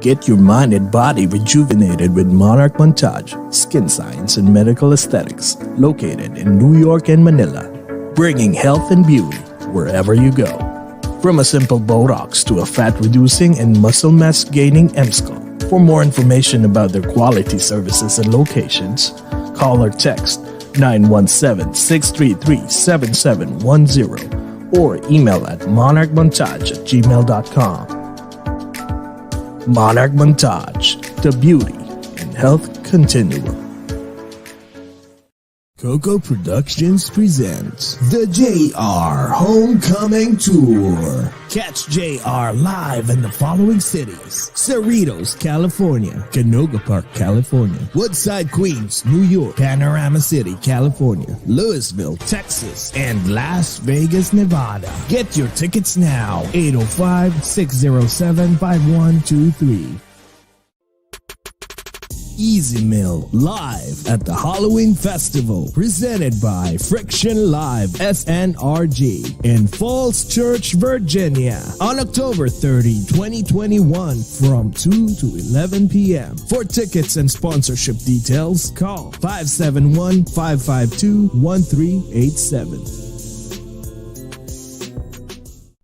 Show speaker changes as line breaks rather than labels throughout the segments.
Get your mind and body rejuvenated with Monarch Montage, Skin Science and Medical Aesthetics, located in New York and Manila, bringing health and beauty wherever you go. From a simple Botox to a fat-reducing and muscle mass-gaining MSCO. For more information about their quality services and locations, call or text 917-633-7710 or email at monarchmontage@gmail.com. Monarch Montage, the beauty and health continuum. Coco Productions presents the JR Homecoming Tour. Catch JR live in the following cities: Cerritos, California; Canoga Park, California; Woodside, Queens, New York; Panorama City, California; Louisville, Texas; and Las Vegas, Nevada. Get your tickets now. 805-607-5123. Easy Mill live at the Halloween Festival, presented by Friction Live SNRG in Falls Church, Virginia, on October 30, 2021 from 2 to 11 p.m. For tickets and sponsorship details, call 571-552-1387.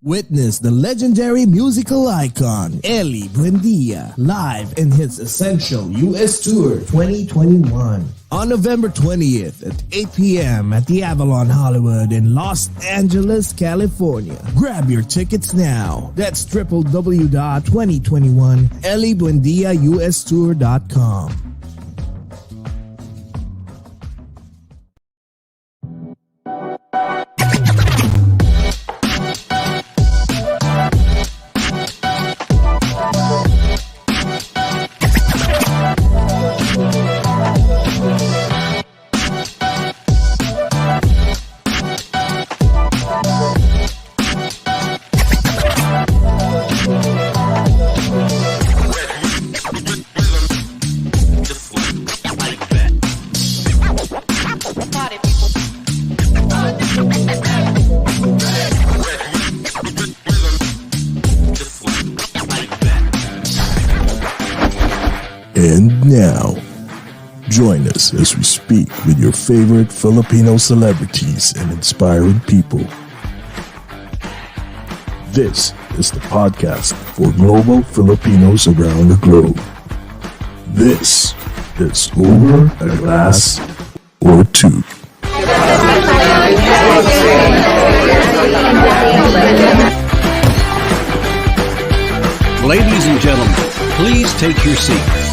Witness the legendary musical icon, Eli Buendia, live in his Essential US Tour 2021. On November 20th at 8 p.m. at the Avalon Hollywood in Los Angeles, California. Grab your tickets now. That's www.2021elibuendiaustour.com. And now, join us as we speak with your favorite Filipino celebrities and inspiring people. This is the podcast for global Filipinos around the globe. This is Over a Glass or Two.
Ladies and gentlemen, please take your seats.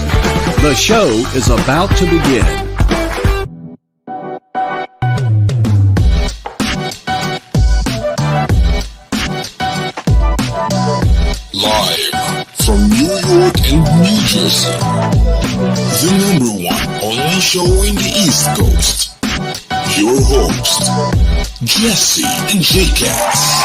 The show is about to begin.
Live from New York and New Jersey, the #1 only show in the East Coast. Your host, Jesse and J-Cats.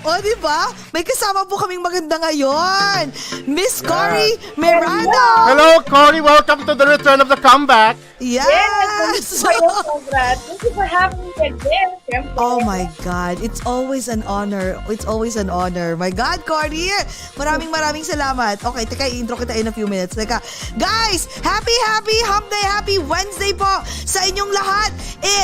O, diba? May kasama po kaming maganda ngayon. Miss Cory Miranda.
Hello, Cory. Welcome to the return of the comeback.
Yes.
Congrats. Thank you for having me again.
Oh my God. It's always an honor. It's always an honor. My God, Cory. Maraming salamat. Okay, teka, i-intro kita in a few minutes. Teka, guys, happy hump day, happy Wednesday po sa inyong lahat.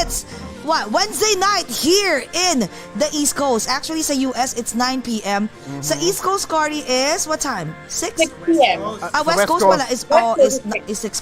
It's Wednesday night here in the East Coast. Actually, sa US, it's 9 p.m. Sa East Coast, Cory, is what time? 6
p.m.
West Coast pala is 6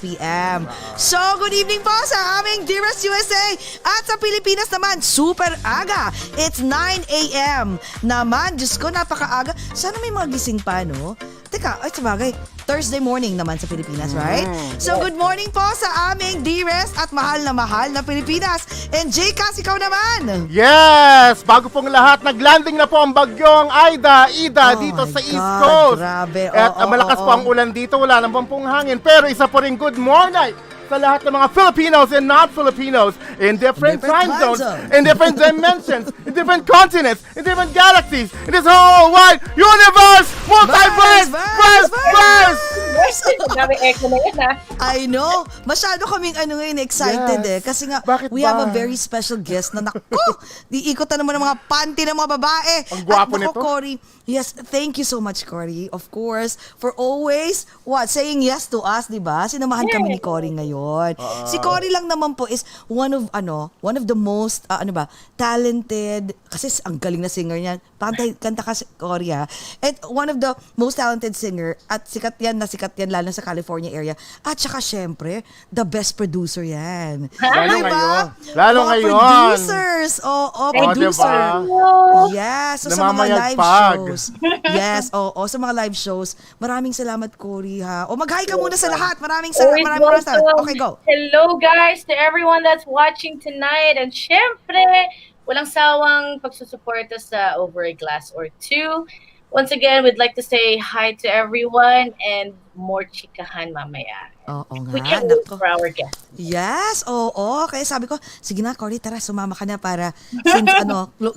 p.m. So, good evening po sa aming dearest USA. At sa Pilipinas naman, super aga. It's 9 a.m. naman. Diyos ko, napakaaga. Sana may mga gising pa, no? Teka, ay sabagay, Thursday morning naman sa Pilipinas, right? So, good morning po sa aming dearest at mahal na Pilipinas. And J-Cas, ikaw naman!
Yes! Bago pong lahat, naglanding na po ang bagyong Ida dito sa East Coast.
Grabe.
At malakas po ang ulan dito, wala naman pong hangin. Pero isa po rin good morning sa lahat ng mga Filipinos and non-Filipinos in different time zones, in different dimensions, in different continents, in different galaxies, in this whole wide universe, multiverse, verse.
Grabe echo na yan, ha?
I know. Masyado kaming ngayon excited kasi nga
Bakit
we
ba?
have a very special guest na diikot na naman ng mga panty ng mga babae.
Ang gwapo
At
nito.
Cory, yes, thank you so much, Cory. Of course, for always saying yes to us, 'di ba? Sinamahan kami ni Cory ngayon. Si Cory lang naman po is one of the most talented, kasi ang galing na singer niyan. Kanta ka Cory, ha. And one of the most talented singer at sikat yan lalo sa California area. At saka syempre, the best producer yan.
Lalo
Diba?
ngayon. Lalo
Mga
ngayon.
producers. Producer.
Diba?
Yes, so sa mga live
Namamayagpag.
shows. Yes, sa mga live shows. Maraming salamat, Cory, ha. Mag-hi ka muna sa lahat. Maraming salamat. Okay, go.
Hello guys to everyone that's watching tonight. And syempre, walang sawang pagsusuporta sa Over a Glass or Two. Once again, we'd like to say hi to everyone and more chikahan mamaya.
Oo nga.
We can't wait for our guest.
Yes, Kaya sabi ko, sige na, Cory, tara, sumama ka na para since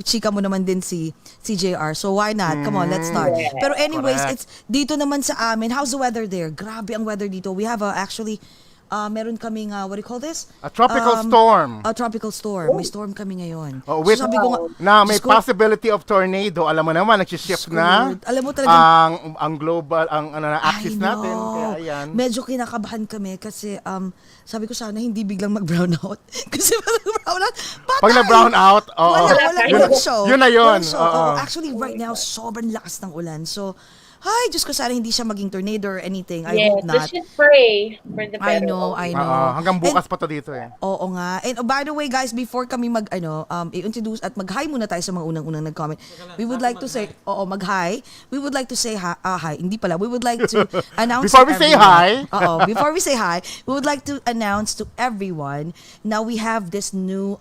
chika mo naman din si JR. So why not? Come on, let's start.
Yeah,
Pero anyways,
correct.
it's dito naman sa amin. How's the weather there? Grabe ang weather dito. We have meron kaming, what do you call this?
A tropical storm.
A tropical storm. May storm kami ngayon.
With,
So sabi ko nga,
na may
Diyos ko,
possibility of tornado. Alam mo naman, nagsishift na
alam mo talaga,
ang global, ang axis
I
natin.
know.
Kaya ayan.
Medyo kinakabahan kami kasi sabi ko sana hindi biglang mag-brown out. Kasi pag brown out, patay!
Pag na-brown out,
Walang show.
Yun na yun.
Walang show. Actually, right now, sobrang lakas ng ulan. So, Diyos ko, sana hindi siya maging tornado or anything. I hope not.
Let's just pray for the better.
I know.
Hanggang bukas pa to dito eh.
Oo nga. And by the way, guys, before kami i-introduce at mag-hi muna tayo sa mga unang-unang nag-comment. We would like to say, mag-hi. We would like to say hi. Hindi pala. We would like to announce
Before we say hi.
Before we say hi, we would like to announce to everyone now we have this new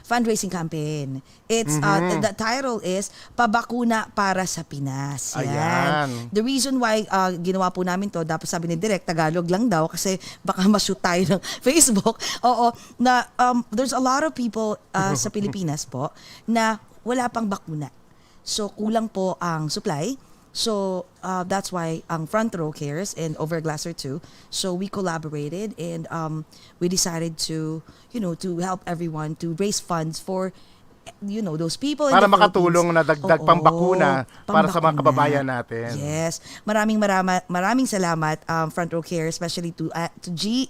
fundraising campaign. It's the title is Pabakuna para sa Pinas.
Ayan.
The reason why ginawa po namin to, dapat sabi ni Direk, Tagalog lang daw kasi baka ma-shoot tayo ng Facebook. There's a lot of people sa Pilipinas po na wala pang bakuna. So, kulang po ang supply. So, that's why ang Frontrow cares and Over Glass or Two. So, we collaborated and we decided to help everyone to raise funds for those people
Para
in the
makatulong na dagdag pambakuna para sa mga
pambakuna.
kababayan natin.
Yes. Maraming salamat Frontrow Care, especially to G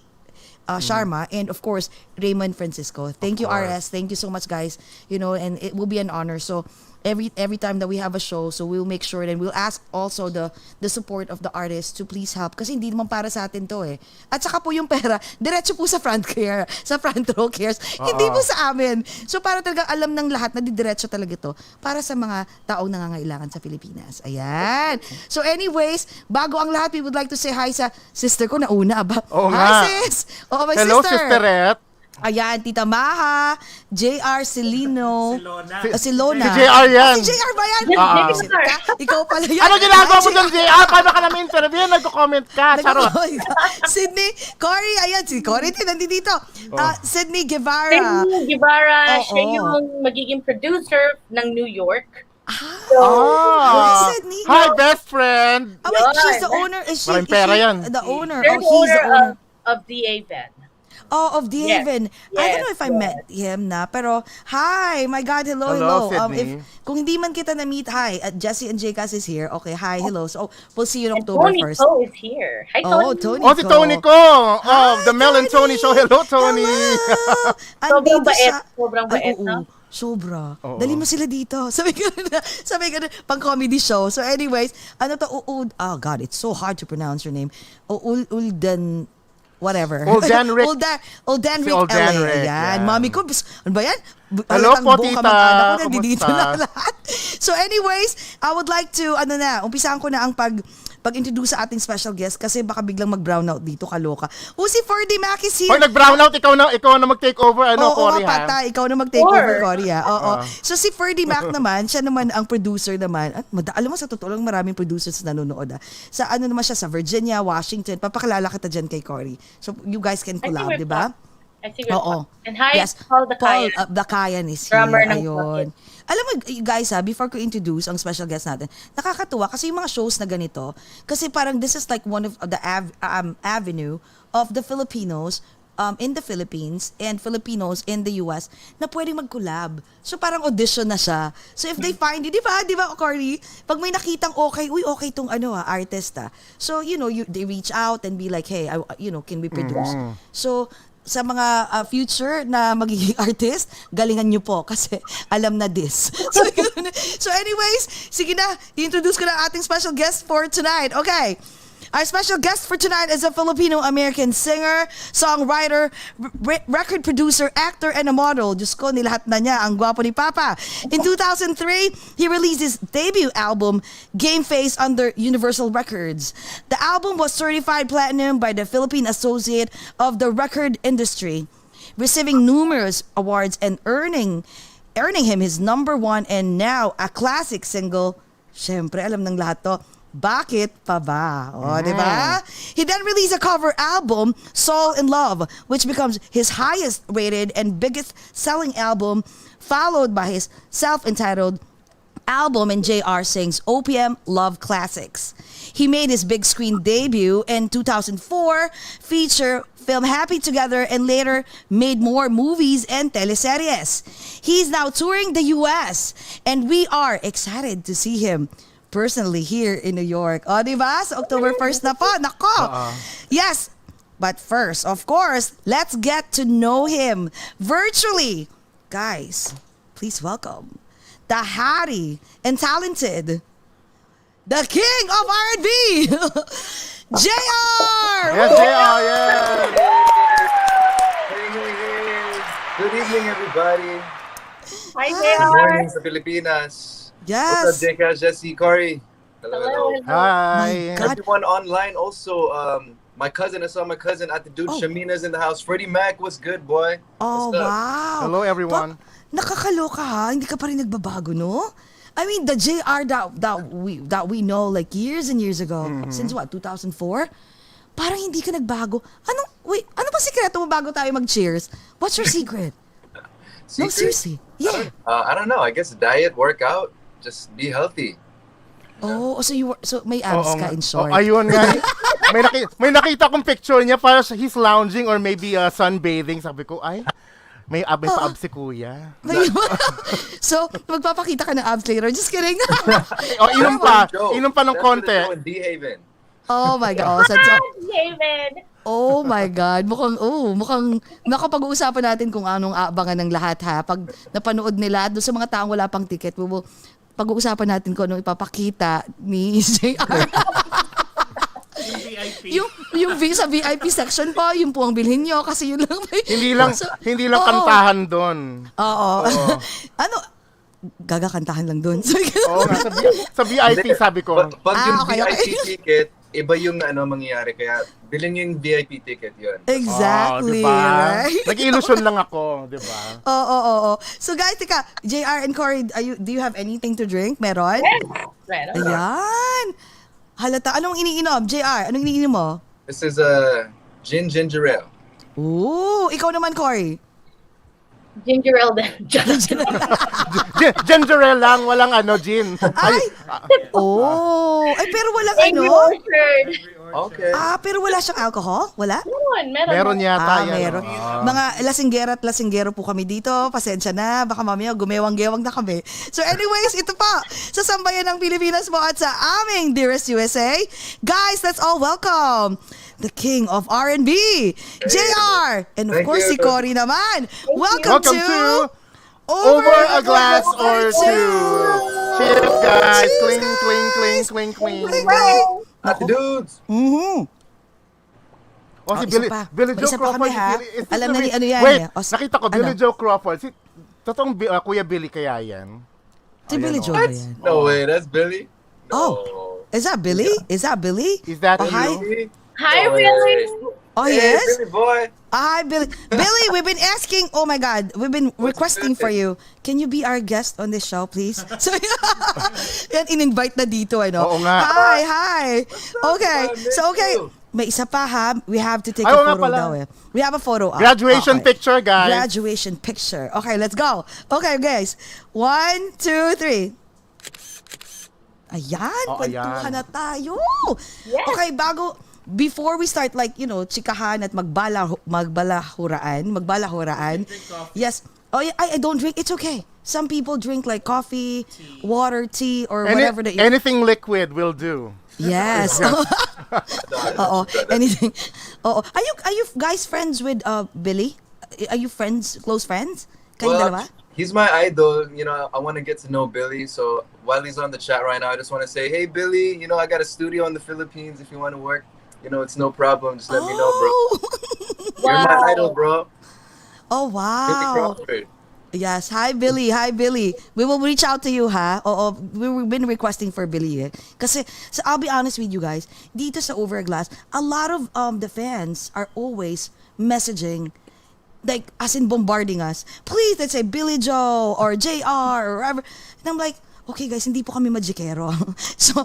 Sharma and of course Raymond Francisco. Thank you, RS. Thank you so much, guys. And it will be an honor. So every time that we have a show, so we'll make sure and we'll ask also the support of the artists to please help kasi hindi naman para sa atin to eh. At saka po yung pera, diretso po sa Frontrow Cares. Hindi po sa amin. So para talagang alam ng lahat na diretso talaga to para sa mga taong nangangailangan sa Pilipinas. Ayan. So anyways, bago ang lahat, we would like to say hi sa sister ko na una.
Oo
Hi,
nga.
sis! My
Hello,
sister!
Sisterette.
Ayan, Tita Maha, JR Celino. Si Lona.
Si JR yan.
Si JR ba yan? Ikaw pala yan.
Ano ginagawa mo doon, JR? Paano ka namin interview? Nagko-comment ka. Charot.
Sydney, Cory, ayan, si Cory din, nandito. Sydney Guevara.
Sydney Guevara, siya yung magiging producer ng New York.
Sydney.
Hi, best friend.
Oh, wait, she's the owner. Is she the owner?
They're
He's the owner.
of the Haven.
Of the Haven. I don't know if I
yes.
met him na, pero hi, my God, hello.
Sydney.
Kung hindi man kita na-meet, hi, Jessie and Jcas is here. Okay, hi, hello. So, we'll see you on October
Tony
1st.
Ko is here. Hi, Tony.
Tony.
Si Tony ko. The Mel and Tony Show. Hello, Tony.
Sobrang
Andito
bait.
siya.
Sobrang bait,
Oo.
no?
Sobra.
Oo.
Dali mo sila dito. Sabi ko na, pang comedy show. So anyways, oh God, it's so hard to pronounce your name. Uldan, whatever.
Uldanric.
Uldanric
Si Uldanric,
LA. Ayan.
yan.
Mami ko, ano ba yan?
Hello
Halatang
po,
buong
tita.
kamag-anak ko, nandito
Kumusta?
na lahat. So anyways, I would like to, umpisahan ko na ang pag-introduce sa ating special guest kasi baka biglang mag-brownout dito, kaloka. Si Ferdy Mac is here.
Pag nag-brownout, ikaw na mag-take over, Cory, ha?
Patay. Ikaw na mag-take over, Cory, ha? Oo. So, si Ferdy Mac naman, siya naman ang producer naman. At alam mo, sa totoo lang, maraming producers na nanonood, ha? Sa naman siya, sa Virginia, Washington. Papakilala kita dyan kay Cory. So, you guys can collab, di ba?
I think and hi,
yes.
Paul Dakayan.
Paul Dakayan is here.
Drummer ng
Ayun. Alam mo, guys, before ko introduce ang special guest natin, nakakatuwa kasi yung mga shows na ganito, kasi parang this is like one of the avenue of the Filipinos in the Philippines and Filipinos in the US na pwedeng mag-collab. So parang audition na siya. So if they find it, di ba, Cory? Pag may nakitang okay tong artist. So, they reach out and be like, hey, can we produce? So, sa mga future na magiging artist, galingan nyo po kasi alam na this. So anyways, sige na, i-introduce ko na ating special guest for tonight. Okay. Our special guest for tonight is a Filipino-American singer, songwriter, record producer, actor, and a model. Diyos ko, nilahat na niya. Ang gwapo ni Papa. In 2003, he released his debut album, Game Face, under Universal Records. The album was certified platinum by the Philippine Associate of the Record Industry, receiving numerous awards and earning him his #1 and now a classic single. Syempre, alam ng lahat to. Bakit pa ba? Di ba? He then released a cover album, Soul in Love, which becomes his highest rated and biggest selling album, followed by his self-entitled album and JR Sings OPM Love Classics. He made his big screen debut in 2004, feature film Happy Together, and later made more movies and teleseries. He's now touring the US, and we are excited to see him personally here in New York. Diba? So October 1st na po. Nako! Yes! But first, of course, let's get to know him virtually. Guys, please welcome the hardy and talented, the king of R&B, JR!
Yes, JR, yes!
Hey. Good evening, everybody.
Hi,
Good
JR.
morning sa Pilipinas.
Yes.
What's up, Jeka, Jesse, Cory? Hello.
Hi.
God.
Everyone online also. I saw my cousin at the dude. Shamina's in the house. Freddie Mac, what's good, boy?
Oh,
What's up?
wow.
Hello, everyone.
Nakakaloka ha, hindi ka pa rin nagbabago, no? I mean, the JR that we know like years and years ago, since what, 2004? Parang hindi ka nagbago. Ano ba sikreto mo bago tayo mag-cheers? What's your secret? No,
Secret?
seriously. Yeah.
I don't know. I guess diet, workout, just be healthy.
Oh, so may abs ka in short.
Ayun nga. may nakita kong picture niya, para he's lounging or maybe sunbathing. Sabi ko, may pa-abs si kuya.
So, magpapakita ka ng abs later. Just kidding.
Inom pa ng konti.
In D-Haven.
Oh my God.
David.
Oh my God. Mukhang nakapag-uusapan natin kung anong aabangan ng lahat ha. Pag napanood nila, doon sa mga taong wala pang ticket, pag-uusapan natin kung anong ipapakita ni JR. yung sa VIP section po, yung po ang bilhin nyo kasi yun lang may...
Hindi lang kantahan doon.
Oo. Gagakantahan lang doon.
Oo nga, sa VIP sabi ko.
Pag yung
okay.
VIP ticket, iba yung mangyayari. Kaya bilhin yung VIP ticket yun.
Exactly.
Diba?
Right?
Nag-illusion lang ako, di ba?
Oo. So guys, tika, JR and Cory, do you have anything to drink? Meron?
Right.
Ayan. Halata. Anong iniinom? JR, anong iniinom mo?
This is a ginger ale.
Ooh, ikaw naman, Cory.
Ginger ale din.
Ginger ale lang, walang gin.
Ay, pero walang
Angry Orchard.
Okay.
pero wala siyang alcohol? Wala?
Meron yata yan.
Meron. Mga lasinggera at lasinggero po kami dito. Pasensya na. Baka mamaya gumewang-gewang na kami. So anyways, ito pa. Sa sambayan ng Pilipinas mo at sa aming Dearest USA. Guys, let's all welcome the king of R&B, JR. And of
Thank
course, si
you.
Cory naman. Welcome
Welcome
to
Over a Glass or Two. Cheers, guys. Cling, cling, cling, cling, cling.
At the dudes.
Si
isa
Billy
pa.
Joe
Isa pa
Crawford.
kami, ha?
Is this
Alam
the
na ni
real-
ano yan,
Wait,
eh.
nakita ko, Billy Joe Crawford. Totoong Kuya Billy kaya yan?
Si Billy Joe ba yan?
No way, that's Billy.
Oh.
No.
Is that Billy? Is that Billy?
Is that
Oh, hi.
you?
Hi,
Oh,
Billy.
Oh,
Hey,
yes?
Billy boy.
Hi, Billy. Billy, we've been asking, oh my God, we've been requesting for you. Can you be our guest on this show, please? So, yan, in-invite na dito, ano?
Oo nga.
Hi. Okay. So, okay.
you.
May isa pa, ha? We have to take
Ay,
a
oo nga
photo
pala.
daw, eh. We have a photo.
Graduation
Okay.
picture, guys.
Graduation picture. Okay, let's go. Okay, guys. 1, 2, 3. Ayan,
Oh,
kwentuhan
ayan.
na tayo.
Yes.
Okay, before we start, like, chikahan at magbalahuraan. Yes. Oh, yeah, I don't drink. It's okay. Some people drink like coffee, water, tea, or whatever they eat.
Anything liquid will do.
Yes. Oo. Anything. Oo. Are you guys friends with Billy? Are you close friends? Kayong dalawa?
He's my idol. You know, I want to get to know Billy. So while he's on the chat right now, I just want to say, hey, Billy, you know, I got a studio in the Philippines. If you want to work, you know, it's no problem. Just let me know, bro. You're my idol, bro.
Oh,
Billy
wow.
Crawford.
Yes. Hi, Billy. Hi, Billy. We will reach out to you, ha? Oo, we've been requesting for Billy, eh. Kasi, so I'll be honest with you guys, dito sa Overglass, a lot of the fans are always messaging, like, as in bombarding us. Please, let's say Billy Joe or JR or whatever. And I'm like, okay guys, hindi po kami magikero. So,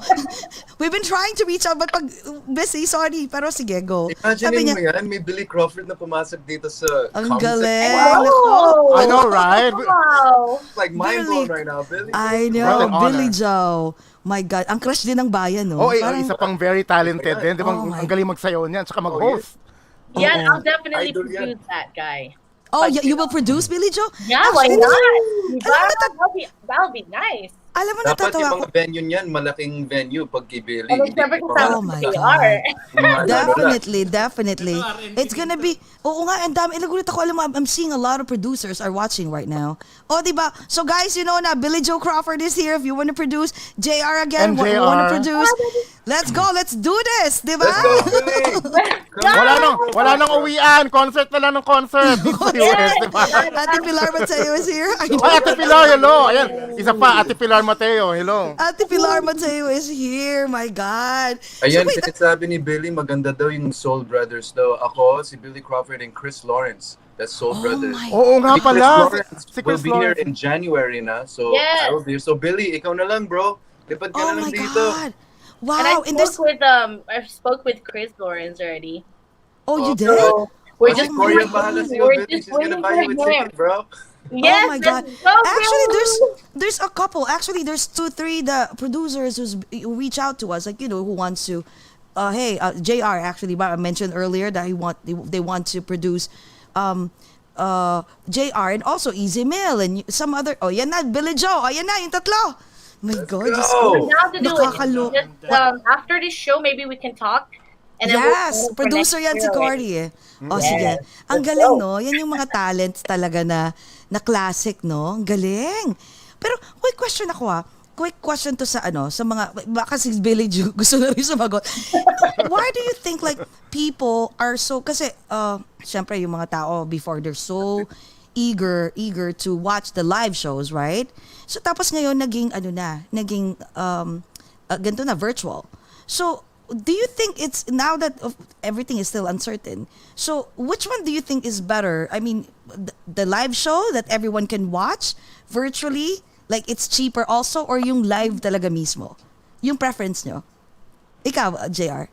we've been trying to reach out, but pag busy, sorry, pero sige, go.
Imagine mo yan, may Billy Crawford na pumasok dito sa
Ang
comment
galing.
section.
Nako.
I know, right?
Wow.
Like mind
Billy.
blown right now, Billy.
I
What
know,
an honor.
Billy Joe. My God, ang crush din ng bayan, no?
Oh,
Parang-
isa pang very talented din. Di ba?
Oh, my-
Ang galing magsayaw niyan. Tsaka mag-host.
Yeah,
Oo.
I'll definitely
Idol yan.
produce that guy.
Oh, you will produce Billy Joe?
Yeah, why
Actually,
not? Diba?
Alam mo,
That'll be nice.
Alam mo,
Dapat
natatawa
yung
ako.
mga venue niyan, malaking venue pag kay Billy.
And then,
Hindi
syempre,
ko-
kasama
Oh
si
my
JR.
God. Definitely. It's gonna be, oo nga, and dami, nagulat ako, alam mo, I'm seeing a lot of producers are watching right now. Oh, diba? So guys, you know na, Billy Joe Crawford is here. If you want to produce, JR again,
And
want to
JR.
produce, let's go, let's do this, diba?
Let's go, Billy!
Wala nang uwian. Concert na lang ng concert. Dito sa US, di ba?
Ate Pilar Mateo is here. I know.
Ay, Ate Pilar, hello. Ayan, isa pa, Ate Pilar Mateo, hello.
Ate Pilar Mateo is here. My God.
Ayan,
So wait,
sinasabi ni Billy, maganda daw yung Soul Brothers daw. Ako, si Billy Crawford and Chris Lawrence. That's Soul Brothers.
my
Oo nga
Si Chris
pala.
Lawrence
Si
will
Chris
be here
Lawrence.
in January na. So,
Yes.
I will be here. So, Billy, ikaw na lang, bro. Lipad ka
oh
na lang
my
dito.
God.
And
Wow. And there's,
I spoke with Chris Lawrence already.
oh, you did?
So we're
Kasi
just
Korea
waiting-
bahala sa'yo,
we're
Billy.
just
She's gonna
waiting
buy you a
for him.
ticket, bro.
Yes,
Oh my God.
let's go,
Actually,
Billy.
there's a couple. Actually, there's 2-3 the producers who reach out to us, like, who wants to. Hey, JR actually, I mentioned earlier that they want to produce, JR and also Easy Mill and some other. Oh, yan na, Billy Joe. Oh, yan na, yung tatlo. My God, Diyos ko.
go.
Now to do
Nakakalo-
it. Just, after this show, maybe we can talk. And then
Yes,
we'll plan for
producer
next
yan si
year
Cory eh. O sige. Ang
Let's
galing,
go.
no? Yan yung mga talents talaga na classic, no? Ang galing. Pero, quick question ako Quick question to sa mga, baka si Billy Joe gusto na rin sumagot. Why do you think like people are so, kasi, syempre yung mga tao before they're so eager to watch the live shows, right? So tapos ngayon naging ganito na virtual. So do you think it's now that everything is still uncertain? So which one do you think is better? I mean, the live show that everyone can watch virtually, like it's cheaper also, or yung live talaga mismo? Yung preference nyo? Ikaw, JR.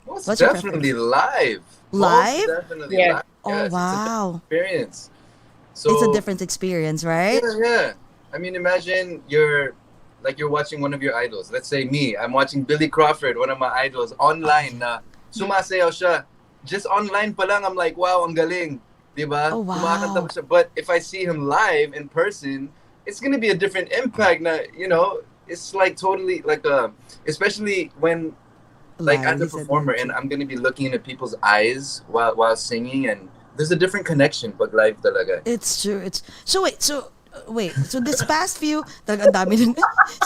Most
What's your
definitely live.
Live?
Most definitely
Yeah.
live.
Oh,
Yes,
wow.
It's a different experience. So,
It's a different experience, right?
Yeah. I mean, imagine you're watching one of your idols. Let's say me. I'm watching Billy Crawford, one of my idols, online na sumasayaw siya. Just online pa lang, I'm like, wow, ang galing. Diba?
Oh, wow.
Kumakanta pa siya. But if I see him live in person, it's gonna be a different impact na, it's like totally like especially when like
Live
as a
is a
performer and I'm gonna be looking into people's eyes while singing, and there's a different connection pag live talaga.
It's true. So this past few, ang dami ng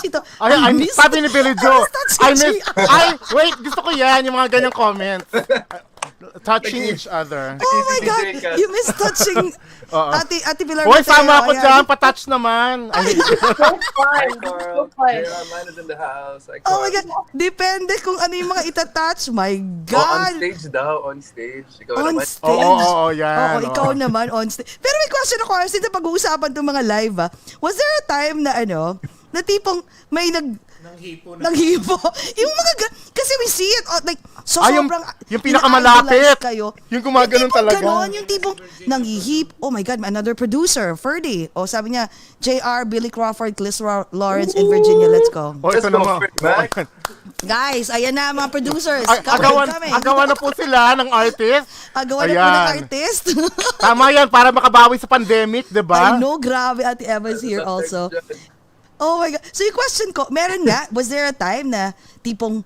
sito.
Ay, sabi ni Billy Joe,
I miss that
wait, gusto ko yan, yung mga ganyang comments. touching each other.
Oh my God,
DJ Kat.
you miss touching Ate Pilar
Hoy,
Mateo.
sama ako
Ayan.
dyan. Patouch naman. Ay,
So fun.
Hi,
So
Carl.
fun.
Mine is in the house. Hi,
Oh
Carl.
my God, depende kung ano yung mga itatouch. My
Oh, on
God.
stage daw. On stage. Ikaw
On
naman.
stage.
Oo, yan.
Oo, ikaw naman on stage. Pero may question ako, since pag-uusapan itong mga live, was there a time na na tipong may Nanghipo. Yung mga, kasi we see it, like, so
yung
sobrang,
pinakamalapit.
ina-idolize kayo.
Yung gumaganon talaga.
Yung tipong nanghihip. Oh my God, another producer, Ferdy. O sabi niya, JR, Billy Crawford, Clis Lawrence, and Virginia, let's go.
Oh, ito
Let's go,
naman.
Mac.
Guys, ayan na mga producers.
Agawan na po sila ng artist.
Agawan na po ng artist.
Tama yan, para makabawi sa pandemic, di ba?
I know, grabe, Ate Eva's here also. Oh my God. So yung question ko, meron nga, was there a time na tipong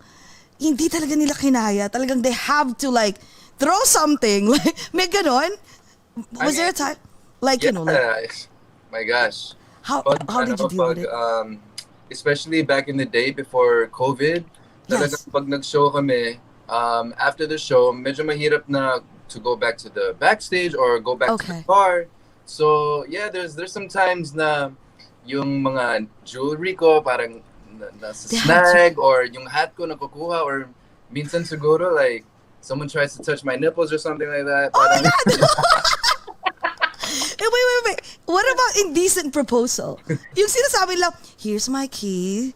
hindi talaga nila kinaya, talagang they have to like throw something, like may ganon? Was there a time? Like,
Yeah,
like,
my gosh.
how did you deal with it?
Especially back in the day before COVID, talagang
Yes.
pag nag-show kami, after the show, medyo mahirap na to go back to the backstage or go back to the car. So, yeah, there's some times na yung mga jewelry ko parang nasa snag or yung hat ko nakukuha or minsan siguro like someone tries to touch my nipples or something like that.
Oh my God! Wait. What about indecent proposal? Yung sinasabi lang, here's my key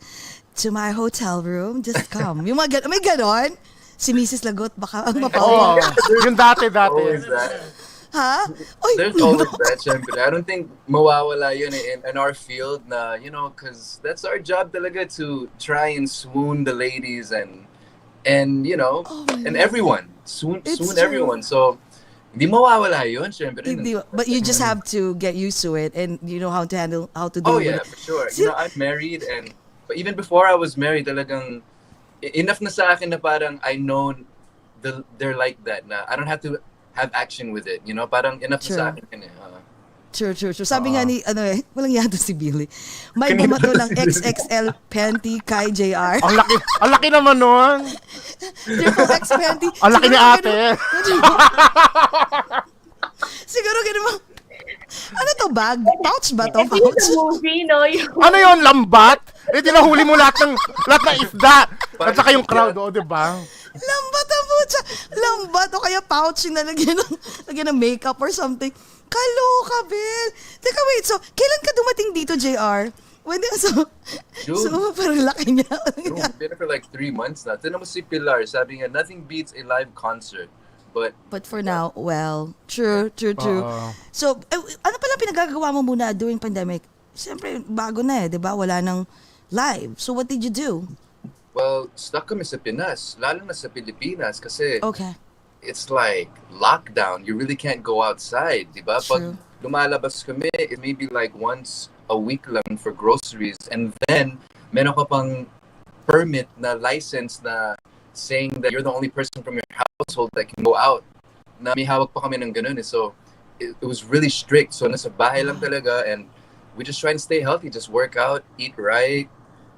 to my hotel room. Just come. Yung mga may ganon? Si Mrs. Lagot baka ang mapawa.
Yung dati.
Always that.
Ha? Oy,
There's always that, syempre. I don't think mawawala yun in our field na, because that's our job talaga to try and swoon the ladies and and everyone. Swoon everyone. So, hindi mawawala yun, syempre.
But you just have to get used to it and you know how to deal
Oh,
with
yeah,
it.
for sure. I'm married but even before I was married, talagang enough na sa akin na parang I know they're like that na I don't have to have action with it, parang enough na sa akin yun eh.
True. Sabi nga ni, walang yado si Billy. May bumato ng XXL panty kay JR.
Ang laki naman nun.
Triple X panty.
Ang laki ni ate.
Siguro ganun. Ano to, bag? Pouch ba to?
Ito yung sa movie, no?
Ano yun, lambat? Tinahuli mo lahat ng isda. At saka yung crowd, di ba?
Lambat ang putya. Lambat o kaya pouch na lagyan ng makeup or something. Kaloka, Bill. Teka, wait. So, kailan ka dumating dito, JR? Parang laki niya.
Been for like 3 months na. Tinan mo si Pilar, sabi nga, nothing beats a live concert. But
for now, well, true. So, ano pala pinagagawa mo muna during pandemic? Siyempre, bago na di ba? Wala nang live. So, what did you do?
Well, stuck kami sa Pinas, lalo na sa Pilipinas kasi it's like lockdown. You really can't go outside, di ba? Pag lumalabas kami, it may be like once a week lang for groceries and then meron ka pang permit na license na saying that you're the only person from your household that can go out. Na may hawak pa kami ng ganun eh. So, it was really strict. So, nasa bahay lang talaga and we just try and stay healthy. Just work out, eat right,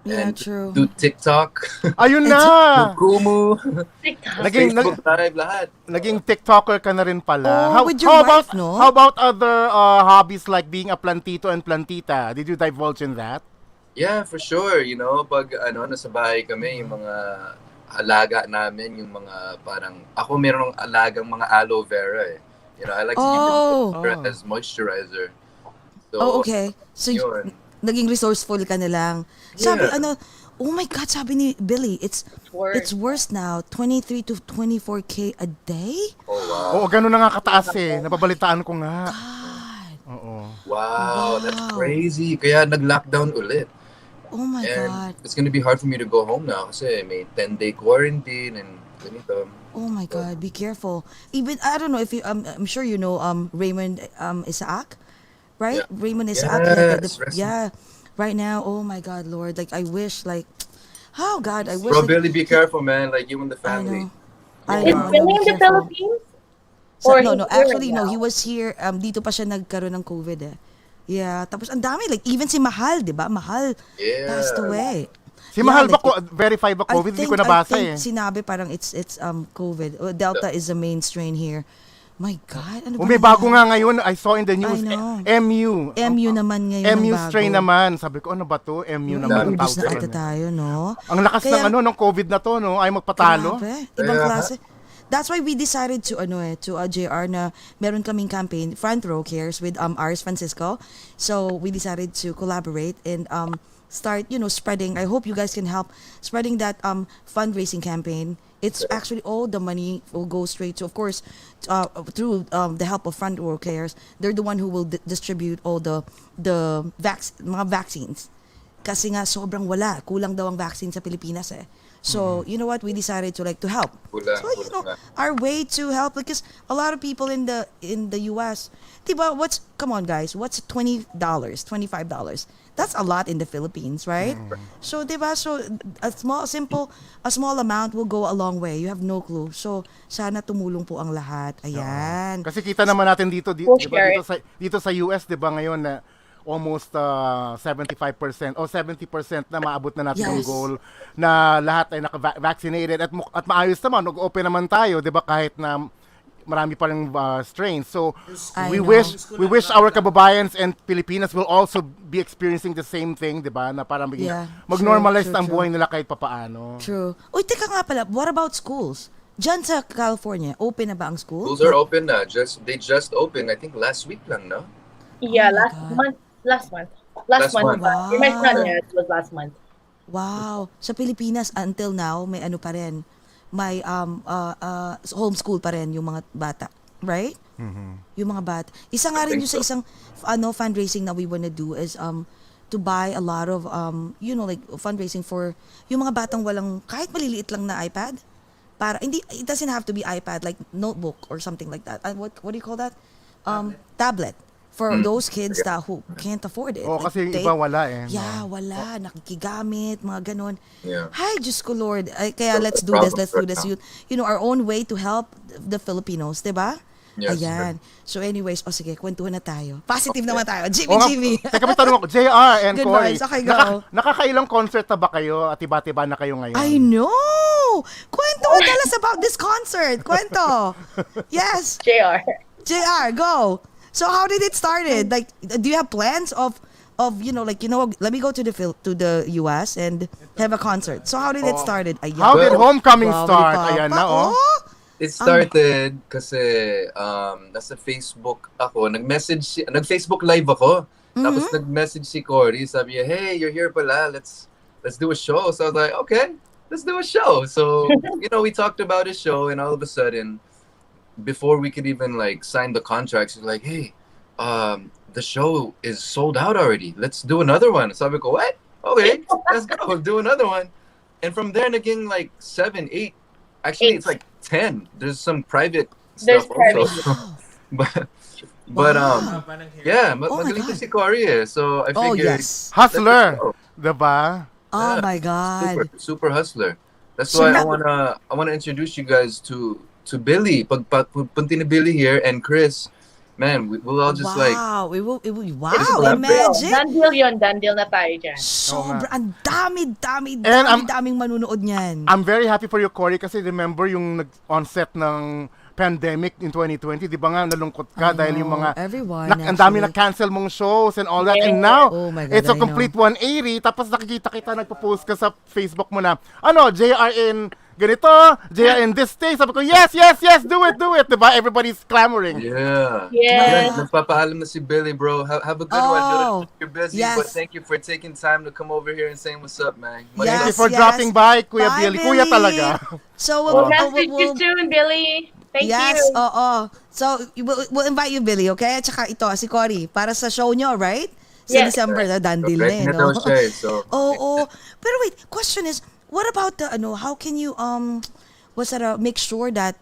and do TikTok.
Ayun na!
Kumu.
Facebook
Live, lahat.
Naging TikToker ka na rin pala.
With your wife, no?
How about other hobbies like being a plantito and plantita? Did you divulge in that?
Yeah, for sure. Pag nasa bahay kami, yung mga alaga namin, yung mga parang, ako meron ng alagang mga aloe vera eh. I like to use aloe vera as moisturizer. So,
okay. So, naging resourceful ka na lang. Sabi, oh my God, sabi ni Billy, it's worse now. 23 to 24K a day?
Oh, wow.
Oo, ganun na nga kataas eh. Napabalitaan ko nga.
God.
Oo.
Wow, that's crazy. Kaya nag-lockdown ulit.
Oh my God.
It's gonna be hard for me to go home now kasi may 10-day quarantine and ganito.
Oh my God, be careful. Even, I don't know if you, I'm sure you know Raymond Isaac? Right? Yeah. Raymond Isaac. Right now, oh my God, Lord. Like, I wish, like, oh God, I wish.
Bro, Billy, be careful, man. Like, you and the family.
I know.
Is Billy in the Philippines?
No. Actually, no. He was here. Dito pa siya nagkaroon ng COVID eh. Yeah. Tapos, ang dami. Like, even si Mahal, di ba? Mahal passed away.
Si Mahal ba
like,
verify ba COVID? Hindi ko nabasa
I think
eh.
sinabi parang it's COVID. Delta is the main strain here. My God, ano ba
May
nangyari?
bago nga ngayon, I saw in the news,
I know.
MU.
MU naman ngayon
MU
ang bago.
strain naman. Sabi ko, ano ba to? MU naman ang
Ubus
tawag
na
sa
ata
kanya.
tayo, no?
Ang lakas
Kaya-
ng COVID na to, no? Ay magpatalo.
Grabe. Ibang klase. That's why we decided to JR na meron kaming campaign, Frontrow Cares with Ars Francisco. So we decided to collaborate and start, spreading. I hope you guys can help spreading that fundraising campaign. It's actually all the money will go straight to, of course, through the help of Frontrow Cares. They're the one who will distribute all the mga vaccines. Kasi nga sobrang wala, kulang daw ang vaccine sa Pilipinas eh. So, you know what? We decided to help. So, our way to help, because a lot of people in the US, diba, come on guys, what's $20, $25? That's a lot in the Philippines, right? So, diba, so a small amount will go a long way. You have no clue. So, sana tumulong po ang lahat. Ayan.
Kasi kita naman natin dito, diba, dito sa US, diba ngayon na almost 75% o 70% na maabot na natin yung goal na lahat ay naka-vaccinated at maayos naman, nag-open naman tayo, 'di ba, kahit na marami pa ring strains. So we wish our kababayans and Filipinas will also be experiencing the same thing, 'di ba, na para mag-normalize ang buhay nila kahit papaano.
True. Uy, teka nga pala, what about schools? Diyan sa California, open na ba ang school?
Schools are open na. They just opened, I think last week lang, no?
Yeah, last month. Last month.
Wow.
You mentioned it was last month.
Wow. Sa Pilipinas, until now, may ano pa rin. May homeschool pa rin yung mga bata. Right? Yung mga bata. Isa nga rin yung sa isang fundraising na we wanna do is to buy a lot of, like fundraising for yung mga batang walang, kahit maliliit lang na iPad. Para, it doesn't have to be iPad, like notebook or something like that. What do you call that? Tablet. For those kids who can't afford it.
Kasi iba wala eh.
Yeah, wala. Nakikigamit, mga ganon.
Yeah.
Hi, Diyos ko Lord. Kaya let's do this. Our own way to help the Filipinos, diba?
Yes.
Ayan. So anyways, sige, kwentuhan na tayo. Positive naman tayo. Jimmy.
Teka, may tanong ako. JR and
Good
Cory.
vibes. Okay, go.
Nakakailang concert na ba kayo at iba-tiba na kayo ngayon?
I know! Kwento, tell us about this concert. Kwento. Yes. JR, go. So how did it started? Like, do you have plans of let me go to the US and have a concert. So how did it started? Ayan.
How did homecoming start? Ayan na,
It started kasi nasa Facebook ako, nag-Facebook live ako. Tapos nag-message si Cory, sabi niya, "Hey, you're here pala. Let's do a show." So I was like, "Okay, let's do a show." So, we talked about a show, and all of a sudden, before we could even sign the contracts, he's like, "Hey, the show is sold out already. Let's do another one." So I go, "What? Okay, let's go. Do another one." And from there, again, 7, 8. Actually, it's 10. There's some private stuff also. but yeah, magaling si Cory eh. So I figured,
hustler, diba?
Oh my God,
super hustler. That's why I wanna introduce you guys to Billy. Punti ni Billy here and Chris. Man, we'll all just
imagine.
Dandil na tayo dyan.
Ang daming manunood niyan.
I'm very happy for you, Cory, kasi remember yung onset ng pandemic in 2020, di ba nga nalungkot ka dahil yung mga ang dami na-cancel mong shows and all that, and now it's a complete 180. Tapos nakikita kita nagpo-post ka sa Facebook mo na JR in ganito, JR in this day. Sabi ko, yes, do it, diba? Everybody's clamoring.
Yeah.
Nagpapaalam na si Billy, bro. Have a good one. You're busy, but thank you for taking time to come over here and saying what's up, man.
Thank you for dropping by, Kuya Billy. Kuya talaga.
So
we'll message you soon, Billy. Thank you.
So we'll invite you, Billy, okay? At saka ito, si Cory, para sa show nyo, right? Sa December, dandil na eh, no? Pero wait, question is, what about the how can you make sure that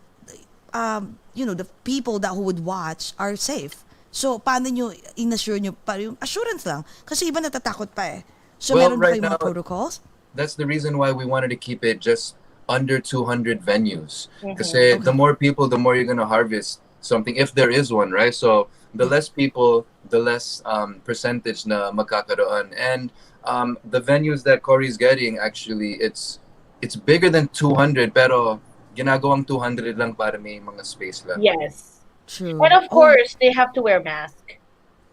the people who would watch are safe? So paano nyo in-assure nyo yung assurance lang? Kasi iba natatakot pa eh. So meron ba kayong mga protocols?
That's the reason why we wanted to keep it just under 200 venues. Kasi the more people, the more you're gonna harvest something, if there is one, right? So the less people, the less percentage na magkakaroon. And the venues that Cory's getting, actually, it's bigger than 200, pero ginagawang 200 lang para may mga space lang.
Yes.
True.
And of course, they have to wear mask.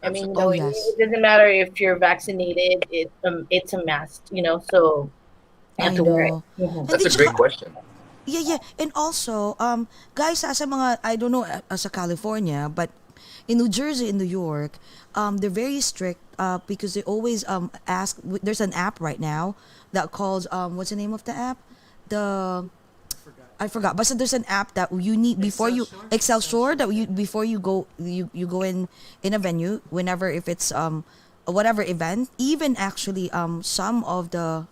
I mean,
Absolutely.
it doesn't matter if you're vaccinated. It's a mask, so you have
I
to wear it.
know.
Mhm.
That's a great question.
Yeah. And also, guys, sa mga, I don't know, sa California, but in New Jersey and New York, they're very strict because they always ask. There's an app right now that calls what's the name of the app? I forgot. But so there's an app that you need before you Excel Shore that you before you go in a venue whenever if it's whatever event, even actually some of the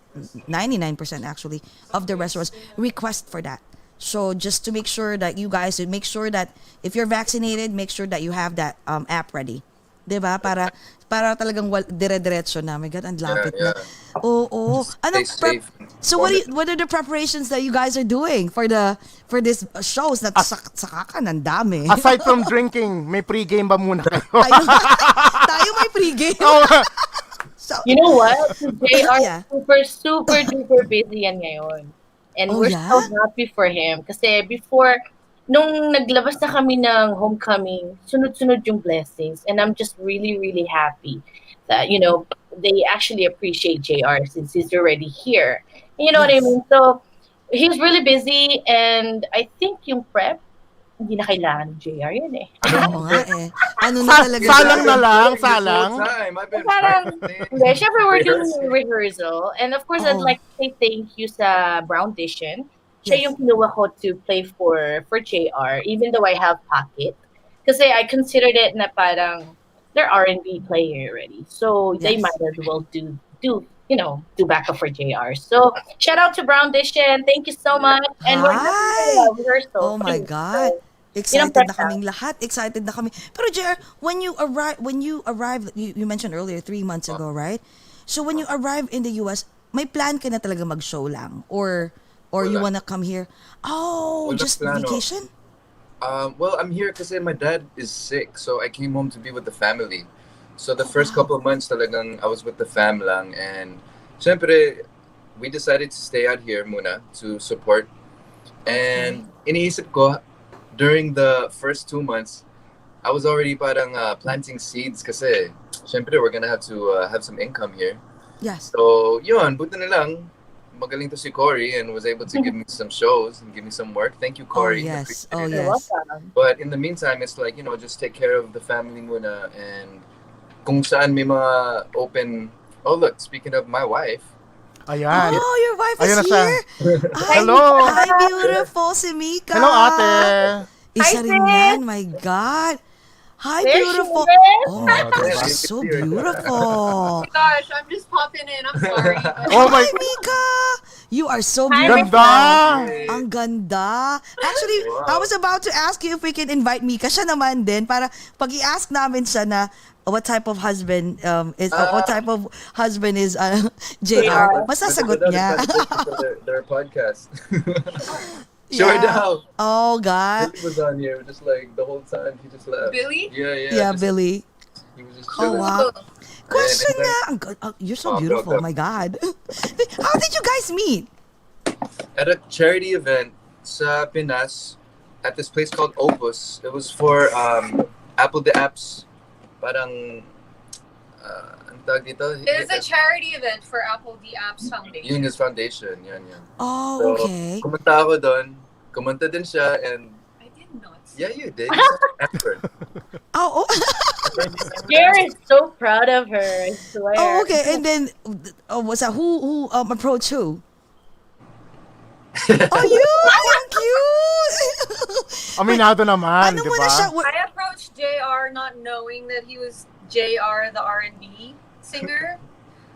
99% actually of the restaurants request for that. So just to make sure that you guys make sure that if you're vaccinated, make sure that you have that app ready. 'Di ba? Para talagang dire-diretso na. My God, ang lapit na. Oo.
Stay safe.
So what are the preparations that you guys are doing for this shows na sakakan ang dami?
Aside from drinking, may pre-game ba muna kayo?
Tayo may pre-game. So,
You know what? They are
Yeah.
super duper busy yan ngayon. And
Oh,
we're
yeah?
so happy for him. Kasi before, nung naglabas na kami ng homecoming, sunod-sunod yung blessings. And I'm just really, really happy that, they actually appreciate JR since he's already here. You know what I
Yes.
mean? So, he's really busy and I think yung prep, hindi na kailangan ng JR yun eh.
oo nga eh. Ano na talaga?
Salang na lang,
This
salang.
whole time, I've been
Parang,
practicing,
hindi, syempre we're doing
rehearsing.
rehearsal. And of course, I'd
Oo.
like to say thank you sa Brown Dishon. Siya
Yes.
yung kinuha ko to play for JR, even though I have Pocket. Kasi I considered it na parang they're R&B player already. So they
Yes.
might as well do backup for JR. So shout out to Brown Dishon. Thank you so much. And we're
Hi!
having a rehearsal.
Oh my
too.
God.
So,
Excited
prep
na kaming lahat. Excited na kami. Pero JR, when you arrived, you mentioned earlier 3 months ago, right? So when you arrive in the US, may plan ka na talaga mag-show lang? Or you
Wala.
wanna come here? Oh,
Wala
just
plano.
vacation?
Well, I'm here because my dad is sick, so I came home to be with the family. So the first couple of months talagang I was with the fam lang, and syempre, we decided to stay out here muna to support. And iniisip ko, during the first 2 months, I was already parang planting seeds kasi syempre we're gonna have to have some income here.
Yes.
So yun, buti na lang, magaling to si Cory and was able to give me some shows and give me some work. Thank you,
Oh
Cory.
yes.
Appreciate
Oh
it.
you're
yes.
welcome.
But in the meantime, it's like, just take care of the family muna, and kung saan may mga open. Oh, look, speaking of my wife.
Ayan.
Oh, your wife is
Ayun na siya.
here. Hi,
Hello.
Hi, beautiful si Mika.
Hello, ate.
Isa
Hi,
rin
sis.
yan. My God. Hi,
There she
beautiful.
is.
Oh my God,
Yeah,
she's
you
so
can see her.
beautiful.
Gosh, I'm just popping in. I'm sorry.
Oh my,
Hi, Mika. You are so
Hi,
beautiful.
ganda.
Hey.
Ang ganda. Actually,
Wow.
I was about to ask you if we can invite Mika. Siya naman din para pag i-ask namin siya na what type of husband is JR. Masasagot niya.
Their podcast. Sure
Yeah.
now.
Oh God.
Billy was on here just like the whole time. He just left.
Billy?
Yeah.
Yeah,
just-
Billy.
He was just
Oh
chilling.
wow. Question
And
nga. Ang good. Oh, you're so
Oh,
beautiful.
go.
Oh my God. How did you guys meet?
At a charity event sa Pinas at this place called Opus. It was for Apple the Apps. Parang ang tawag dito?
It was a charity event for Apple the Apps Foundation.
Yun his foundation. Yan.
Oh,
So,
okay.
kumanta ako doon. Kumanta din siya, and
I did not.
yeah, you did. You're such an expert.
Oh,
JR is so proud of her, I swear.
oh, okay. And then, what's that? Who approached who? Oh, you! Ang cute!
Aminado naman,
Ano
di
mo na siya?
ba?
I approached JR not knowing that he was JR, the R&B singer.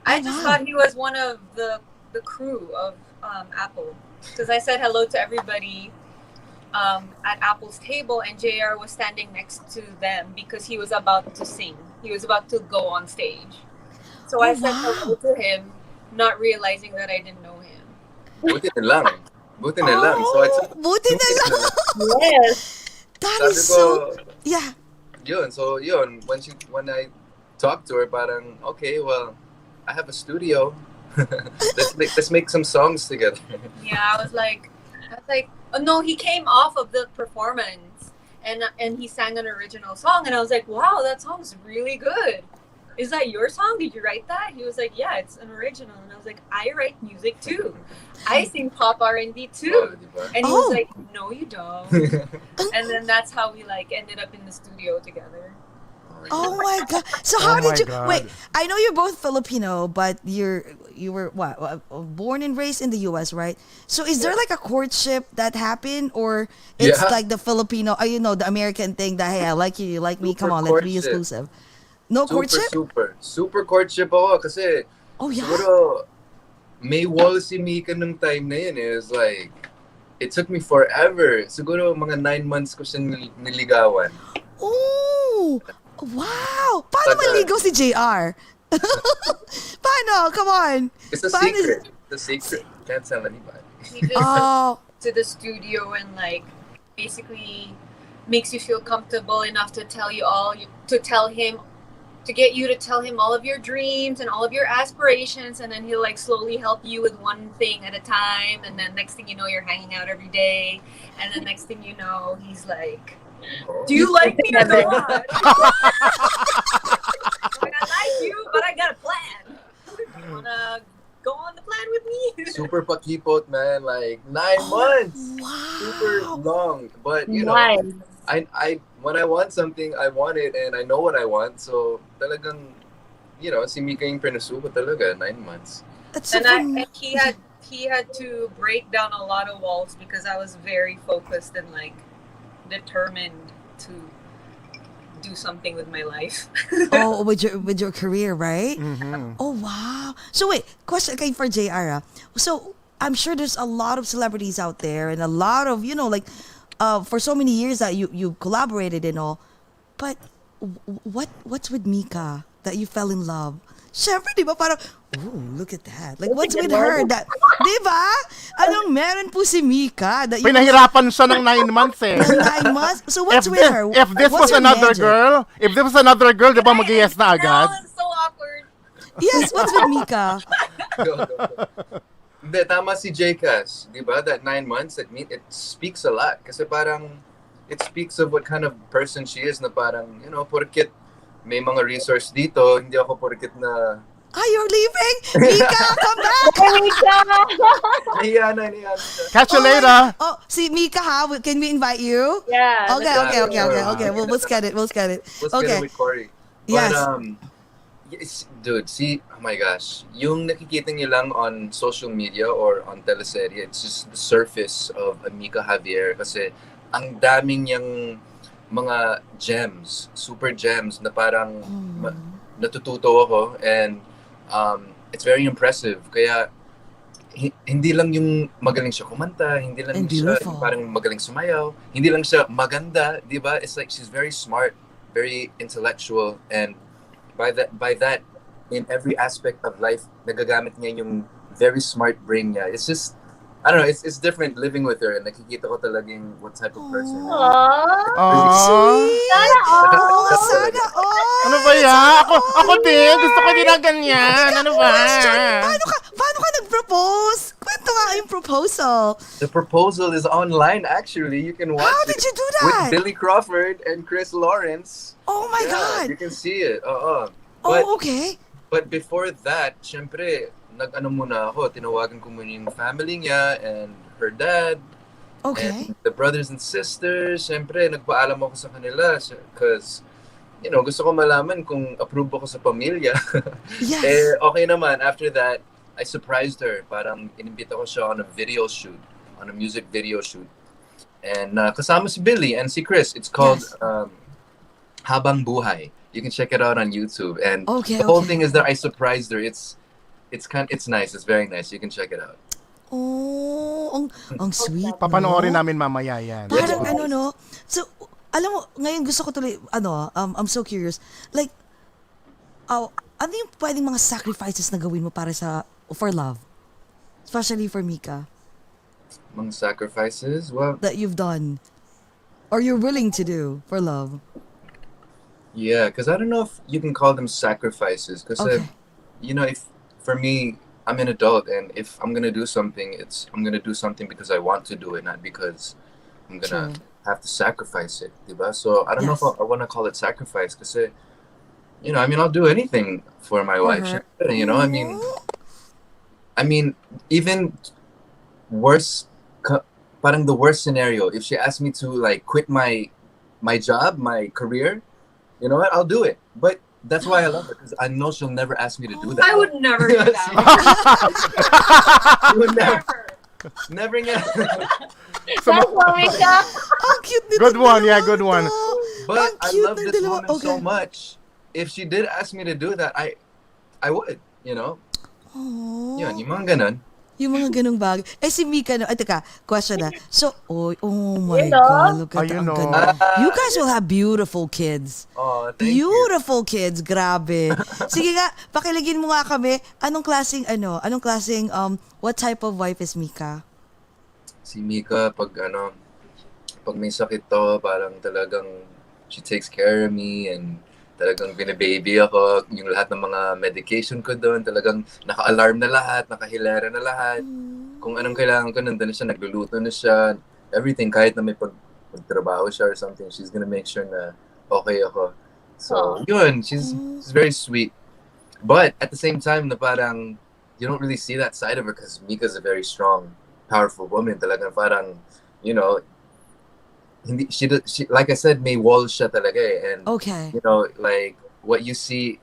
I just
wow.
thought he was one of the crew of Apple. Because I said hello to everybody at Apple's table, and JR was standing next to them because he was about to sing. He was about to go on stage. So I
Oh,
said
wow.
hello to him, not realizing that I didn't know him.
Buti na lang. Buti na lang. So I took,
Buti na lang.
Yes.
That
sabi
is
ko,
so... Yeah.
yun. So yun, when I talked to her, parang, okay, well, I have a studio. let's make some songs together.
Yeah, I was like, oh no, he came off of the performance and he sang an original song, and I was like, wow, that song's really good. Is that your song? Did you write that? He was like, yeah, it's an original. And I was like, I write music too. I sing pop R&B too. And he was like, no, you don't. And then that's how we like ended up in the studio together.
Oh my god! So how did you wait? I know you're both Filipino, but you were born and raised in the U.S., right? So is there like a courtship that happened, or it's like the Filipino, the American thing that hey, I like you, you like me, come on, let's be exclusive. No courtship?
Super courtship ako kasi siguro may wall si Mika nung time na yun. It was like, it took me forever. Siguro mga 9 months ko siyang niligawan.
Oh! Wow! Paano maligaw si JR? Paano? Come on.
It's a secret. It's a secret. Can't tell anybody.
He just to the studio and like basically makes you feel comfortable enough to tell you all, to get you to tell him all of your dreams and all of your aspirations, and then he'll like slowly help you with one thing at a time, and then next thing you know, you're hanging out every day, and then next thing you know, he's like, do you like me or not? I like you, but I got a plan. You wanna go on the plan with me?
Super pakipot, man. Like 9 months.
Wow.
Super long. But you know, I when I want something, I want it, and I know what I want. So talagang, si Mika yung pinasuko talaga 9 months.
And he had to break down a lot of walls because I was very focused and like determined to do something with my life.
with your career, right?
Mm-hmm.
Oh wow. So wait, question again for JR. So I'm sure there's a lot of celebrities out there and a lot of, for so many years that you collaborated and all. But what's with Mika that you fell in love? Syempre, di ba parang, look at that. Like, what's with her? That, di ba? Anong meron po si Mika? That
Pinahirapan siya ng 9 months eh.
9 months? So what's with her?
If this was another girl, di ba mag-yes na agad?
That was so awkward.
Yes, what's with Mika?
Go. Hindi, tama si Jcas. Di ba? That 9 months, it speaks a lot. Kasi parang, it speaks of what kind of person she is na parang, porkit may mga resource dito, hindi ako porkit na...
You're leaving? Mika, come back!
Nahiya na.
Catch you later.
See Mika, can we invite you?
Yeah.
Okay. We'll get it.
Let's get it with Cory.
Yes.
But, dude, see, oh my gosh, yung nakikita niyo lang on social media or on teleserye, it's just the surface of Mika Javier kasi ang daming niyang mga gems, super gems na parang natututo ako, and it's very impressive. Kaya hindi lang yung magaling siya kumanta, hindi lang siya parang magaling sumayaw, hindi lang siya maganda, di ba? It's like she's very smart, very intellectual, and by that in every aspect of life nagagamit niya yung very smart brain niya. It's just, I don't know, it's different living with her, and nakikita ko talagang what type of person.
Sweet! Sana all!
Ano ba yan? Ako din, gusto ko din na ganyan. Ano ba?
Paano ka nag-propose? Kwento nga yung proposal.
The proposal is online, actually. You can watch it.
How did you do that?
With Billy Crawford and Chris Lawrence.
Oh my God!
You can see it.
Okay.
But before that, syempre, muna ako, tinawagan ko muna yung family niya and her dad.
Okay.
And the brothers and sisters, syempre, nagpaalam ako sa kanila because, gusto ko malaman kung approve ako sa pamilya.
Yes.
Okay naman. After that, I surprised her. Parang inimbita ko siya on a music video shoot. And kasama si Billy and si Chris. It's called Habang Buhay. You can check it out on YouTube. And the whole thing is that I surprised her. It's nice. It's very nice. You can check it out.
Oh, ang sweet.
Papanoorin namin mamaya yan.
Parang no? So, alam mo, ngayon gusto ko tuloy, I'm so curious. Like, ano yung pwedeng mga sacrifices na gawin mo for love? Especially for Mika.
Mga sacrifices? Well,
that you've done. Or you're willing to do for love. Yeah,
because I don't know if you can call them sacrifices. Because, for me, I'm an adult, and if I'm gonna do something, I'm gonna do something because I want to do it, not because I'm gonna have to sacrifice it, diba? So I don't know if I want to call it sacrifice, because I mean, I'll do anything for my wife. Syempre, you know, I mean, even worse, parang the worst scenario, if she asked me to like quit my job, my career, you know what? I'll do it. But that's why I love her, because I know she'll never ask me to do that.
I would never do that.
You would never get.
Ang cute nito.
Good one, yeah, good one.
But I
cute
love
ng
this
dalawa.
woman
Okay.
so much. If she did ask me to do that, I would, you know?
Oh.
Yun, yung mga ganun.
Yung mga ganung bagay. Si Mika, ay teka, question na. So, oh my
You know?
God, look at
You
ang
know.
ganda. You guys will have beautiful kids.
Oh, thank you.
Beautiful kids, grabe. Sige nga, pakilagin mo nga kami, anong klaseng, what type of wife is Mika?
Si Mika, pag may sakit to, parang talagang she takes care of me, and talagang binababy ako. Yung lahat ng mga medication ko doon, talagang naka-alarm na lahat, nakahilera na lahat. Kung anong kailangan ko, nandun na siya, nagluluto na siya. Everything, kahit na may pagtrabaho siya or something, she's gonna make sure na okay ako. So, yun, she's very sweet. But at the same time, na parang, you don't really see that side of her, because Mika's a very strong, powerful woman. Talagang parang, you know, she like I said, may walls siya talaga eh. And you know, like what you see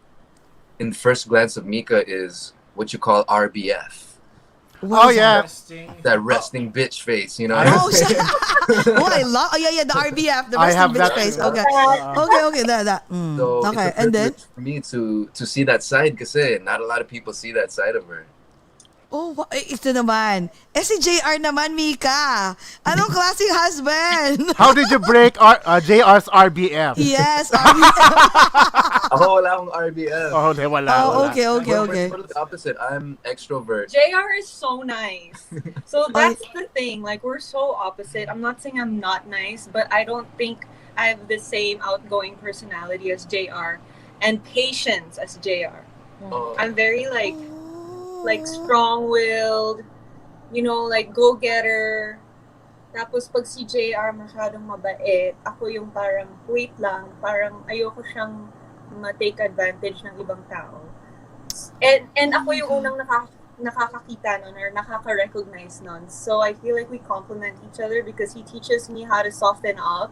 in first glance of Mika is what you call RBF.
Oh yeah,
that resting bitch face, you know.
I love. Oh yeah, the RBF, the resting bitch face. Okay, that.
So
okay,
it's a
and then
for me to see that side, kasi not a lot of people see that side of her.
Ito naman. Si JR naman, Mika. Anong klaseng husband?
How did you break JR's RBF?
Yes, RBF.
Ako, wala akong RBF.
Oh, wala.
Okay.
We're the opposite. I'm extrovert.
JR is so nice. So that's the thing. Like, we're so opposite. I'm not saying I'm not nice, but I don't think I have the same outgoing personality as JR and patience as JR. I'm very like strong-willed, you know, like go-getter. Tapos pag si JR masyadong mabait, ako yung parang wait lang, parang ayoko siyang ma-take advantage ng ibang tao. And ako yung unang nakakakita nun or nakaka-recognize nun. So I feel like we complement each other, because he teaches me how to soften up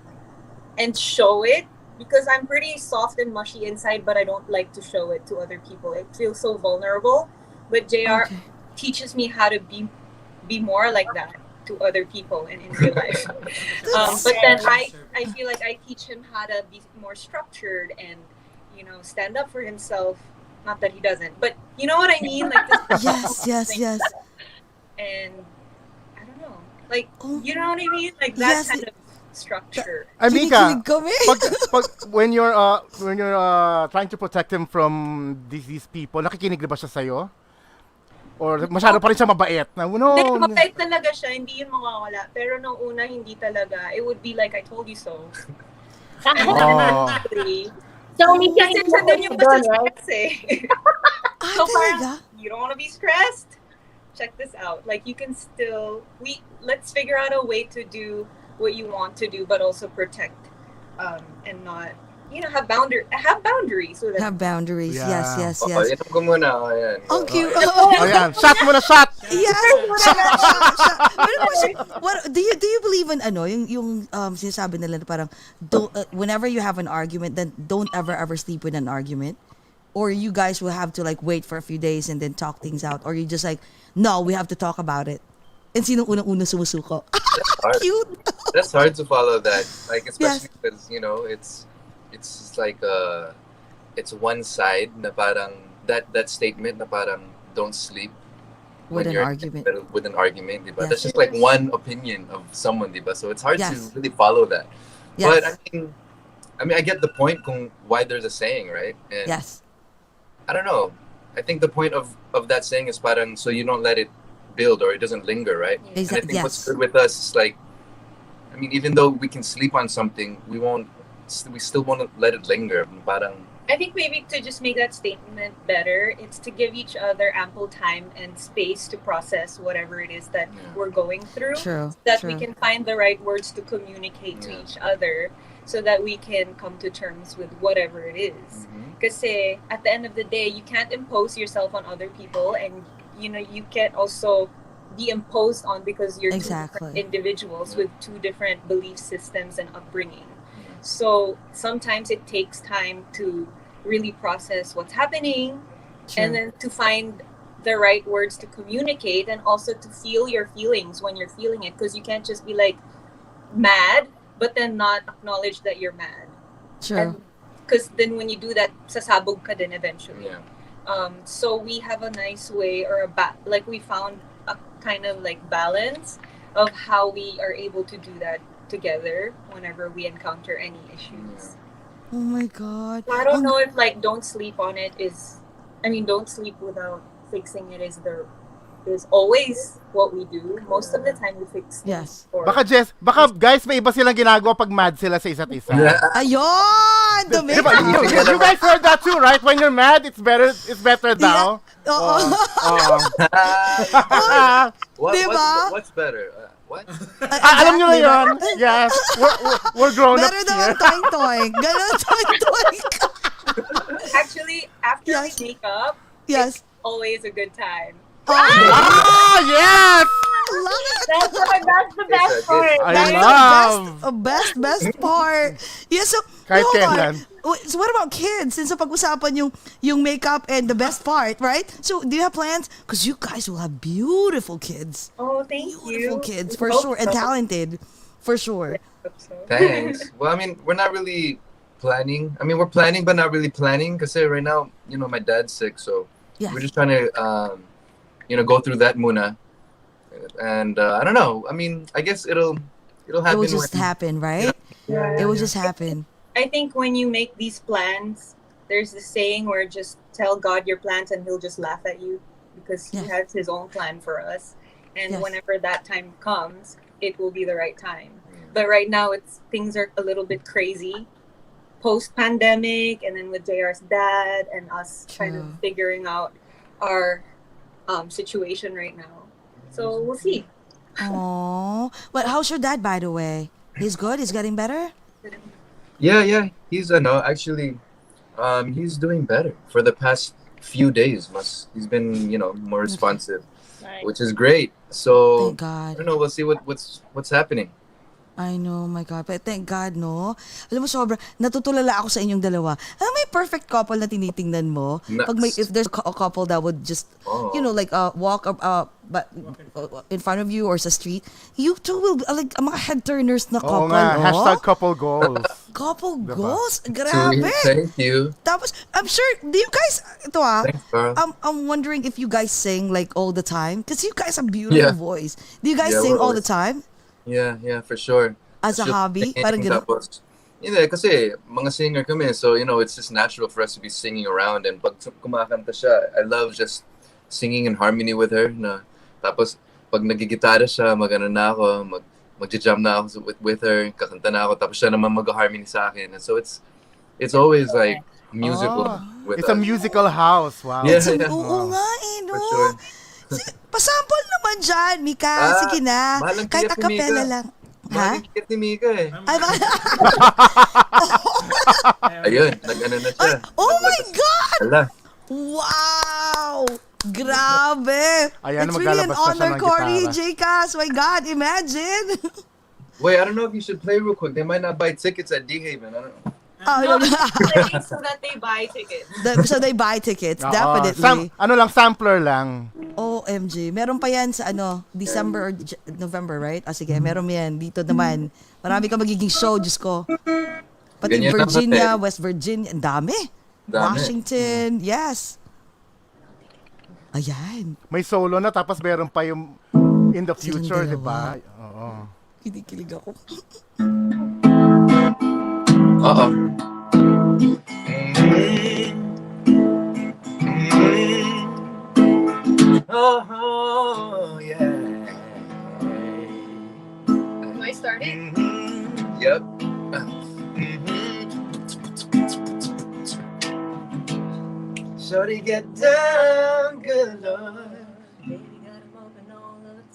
and show it, because I'm pretty soft and mushy inside, but I don't like to show it to other people. It feels so vulnerable. But JR teaches me how to be more like that to other people and in real life. But then I feel like I teach him how to be more structured and, you know, stand up for himself. Not that he doesn't, but you know what I mean? Like this.
Yes.
And I don't know, like you know what I mean? Like that kind of structure.
Mika, when you're trying to protect him from these people, nakikinig ba siya sa'yo? Or masyado pa rin siya mabait?
Hindi, mabait talaga siya, hindi yun mawawala. Pero nung una, hindi talaga. It would be like, I told you so.
So, Mika,
kasi siya din yung stress eh. So
talaga?
You don't want to be stressed? Check this out. Like, you can still, let's figure out a way to do what you want to do, but also protect and not, you know, have boundaries. So
have boundaries.
Yeah.
Yes.
Inom ko muna. Ayan.
Ang cute.
Ayan. Shot mo na, shot!
Yes. What do you believe in yung sinasabi nila na parang whenever you have an argument, then don't ever sleep with an argument? Or you guys will have to like wait for a few days and then talk things out? Or you just like, no, we have to talk about it? And sinong unang-una sumusuko? Cute.
That's hard to follow that. Like, especially because, you know, it's like it's one side na parang that statement na parang don't sleep
with an argument.
With an argument, diba?
Yes.
That's just like one opinion of someone, diba? So it's hard to really follow that.
Yes.
But I mean, I get the point kung why there's a saying, right? And
yes.
I don't know. I think the point of that saying is parang so you don't let it build or it doesn't linger, right?
Exactly.
And I think what's good with us is like, I mean, even though we can sleep on something, we still want to let it linger. Parang
I think maybe to just make that statement better, it's to give each other ample time and space to process whatever it is that we're going through.
True.
So that
True.
we can find the right words to communicate to each other so that we can come to terms with whatever it is. Because at the end of the day, you can't impose yourself on other people, and you can't also be imposed on because you're two different individuals with two different belief systems and upbringing. So sometimes it takes time to really process what's happening and then to find the right words to communicate, and also to feel your feelings when you're feeling it, because you can't just be like mad but then not acknowledge that you're mad.
Sure.
Because then when you do that, sasabog ka din eventually. So we have a nice way, or we found a kind of like balance of how we are able to do that together whenever we encounter any issues.
Oh my God.
So I don't know if like don't sleep on it don't sleep without fixing it is always what we do. Most of the time we fix things.
Baka guys, may iba silang ginagawa pag mad sila sa isa't isa.
Ayun!
Diba, you guys heard that too, right? When you're mad, it's better daw.
What's better? What?
Alam nyo na yun. Yes. We're grown up
here. Meron daw toing-toing. Ganon toing-toing.
Actually, after we make up, it's always a good time.
Yes!
Love it.
That's the best part.
Best part. Yeah, so
kahit kailan.
So what about kids? Since pag-usapan yung makeup and the best part, right? So do you have plans? Because you guys will have beautiful kids.
Oh, thank you.
Beautiful kids, for sure. And talented, for sure.
Thanks. Well, I mean, we're not really planning. I mean, we're planning, but not really planning. Because right now, my dad's sick. So we're just trying to, go through that muna. And I don't know. I mean, I guess it'll happen.
It will just happen, right? It will just happen.
I think when you make these plans, there's this saying where just tell God your plans and he'll just laugh at you, because he has his own plan for us. And whenever that time comes, it will be the right time. But right now, things are a little bit crazy. Post-pandemic, and then with JR's dad and us kind of figuring out our situation right now. So we'll see.
Oh, but how's your dad, by the way? He's good? He's getting better?
Yeah. He's actually, he's doing better for the past few days. He's been, more responsive, which is great. So
thank God.
I don't know. We'll see what's happening.
I know, my God. But thank God, no? Alam mo, sobrang natutulala ako sa inyong dalawa. May perfect couple na tinitingnan mo.
Nice.
If there's a couple that would just, walk but in front of you or sa street, you two will be like mga head turners na couple.
Hashtag couple goals.
Couple goals? Grabe.
Thank you.
Tapos, I'm sure, do you guys,
Thanks, Carl.
I'm wondering if you guys sing like all the time. Because you guys have beautiful voice. Do you guys sing all the time?
Yeah, for sure.
As a hobby? Parang gano'n?
Tapos, kasi mga singer kami, so, it's just natural for us to be singing around, and pag kumakanta siya, I love just singing in harmony with her, na, tapos, pag nagigitara siya, mag-ano na ako, mag-jam na ako with her, kakanta na ako, tapos siya naman mag-harmony sa akin, and so it's always like musical with
It's
us.
a musical house, wow.
Yeah.
Oo nga no?
For sure.
Pasample naman dyan, Mika. Sige na. Kahit a cappella lang. Ha?
Maling kit ni Mika eh.
Ay,
Ayun, nag-ano na siya.
Oh my God!
Hala.
Wow! Grabe!
Ayan,
It's really an
maglalabas na siya
honor,
ng
Cory,
gitara.
J-Cas. My God, imagine!
Wait, I don't know if you should play real quick. They might not buy tickets at D-Haven. I don't know.
So that they buy tickets.
So they buy tickets, definitely.
Sampler lang.
OMG. Meron pa yan sa December or November, right? Sige, meron yan. Dito naman. Marami ka magiging show, Diyos ko. Pati
Ganyan
Virginia,
naman,
West Virginia, ang dami. Washington, yes. Ayan.
May solo na, tapos meron pa yung in the future, di ba? Oo.
Kinikilig ako.
Uh-oh. Oh, yeah.
Do I start it?
Yep. Shorty get down, good Lord.
Baby got him open all the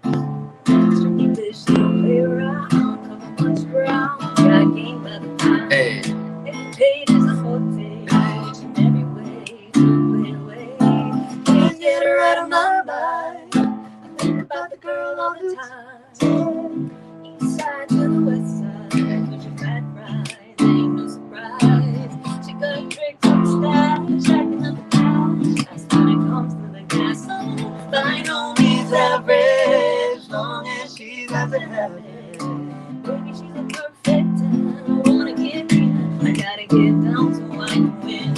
time. Strictly fish, don't play around. Cover much ground. Got game by the pound.
Hey.
Every page is a forte. Each and every way to play away. Can't get her out of my mind. I think about the girl all the time. East side to the west side. Put your back right. Ain't no surprise. She got a trick on the stash. Acting up the cash. That's when it comes to the gas. So by no means average. Long as she's got the habit. Baby, she's a perfect 10. I wanna get in. I gotta get down so I can win.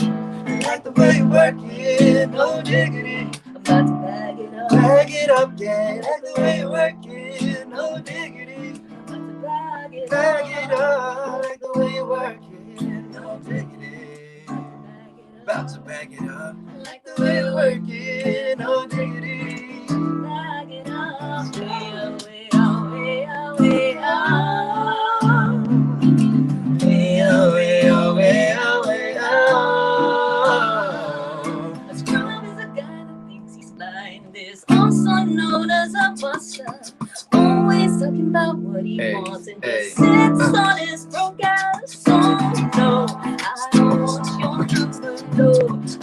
I like the way you work it, no diggity.
I'm about to bag it up.
Bag it up, yeah. I like the way you work it, no diggity.
I'm about to bag it
Bag
up.
it up, I like the way you work it, no diggity. About to bag it up, I like the way you work it, no diggity.
Bag it up. Way up, way up, way up, way up.
Way up, way up, way up, way up.
A scrub is a guy that thinks he's blind. Is also known as a buster. Always talking about what he
Hey,
wants and
hey.
just sits on his broke ass. So no, I don't want your number. No,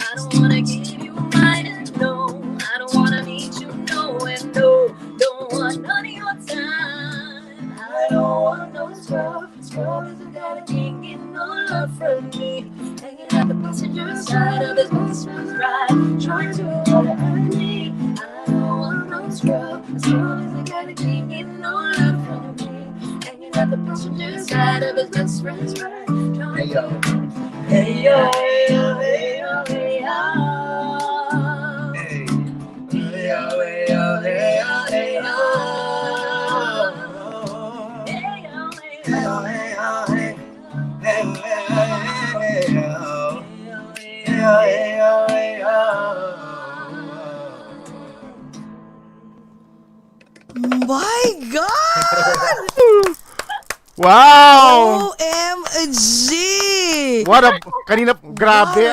I don't wanna give you mine. And no, I don't wanna meet you. No, and no, don't want none of your time. I don't want no scrub. Scrub is a guy that can't get no love from me. Hanging out the passenger side of his best friend's ride, trying to earn me. I don't want no scrub. A scrub is a guy that can't get no love from me. Hanging out the passenger side of his best friend's ride, trying
Hey, yo.
to hey yo, hey yo, hey yo, hey yo.
Hey. Hey, yo, hey, yo, hey, yo, hey, yo.
Hey yo,
Hey, yo, hey, yo, hey. Hey, hey, hey, yo. Hey, yo, hey, yo, hey, yo.
My God!
Wow!
OMG!
What a, kanina, grabe.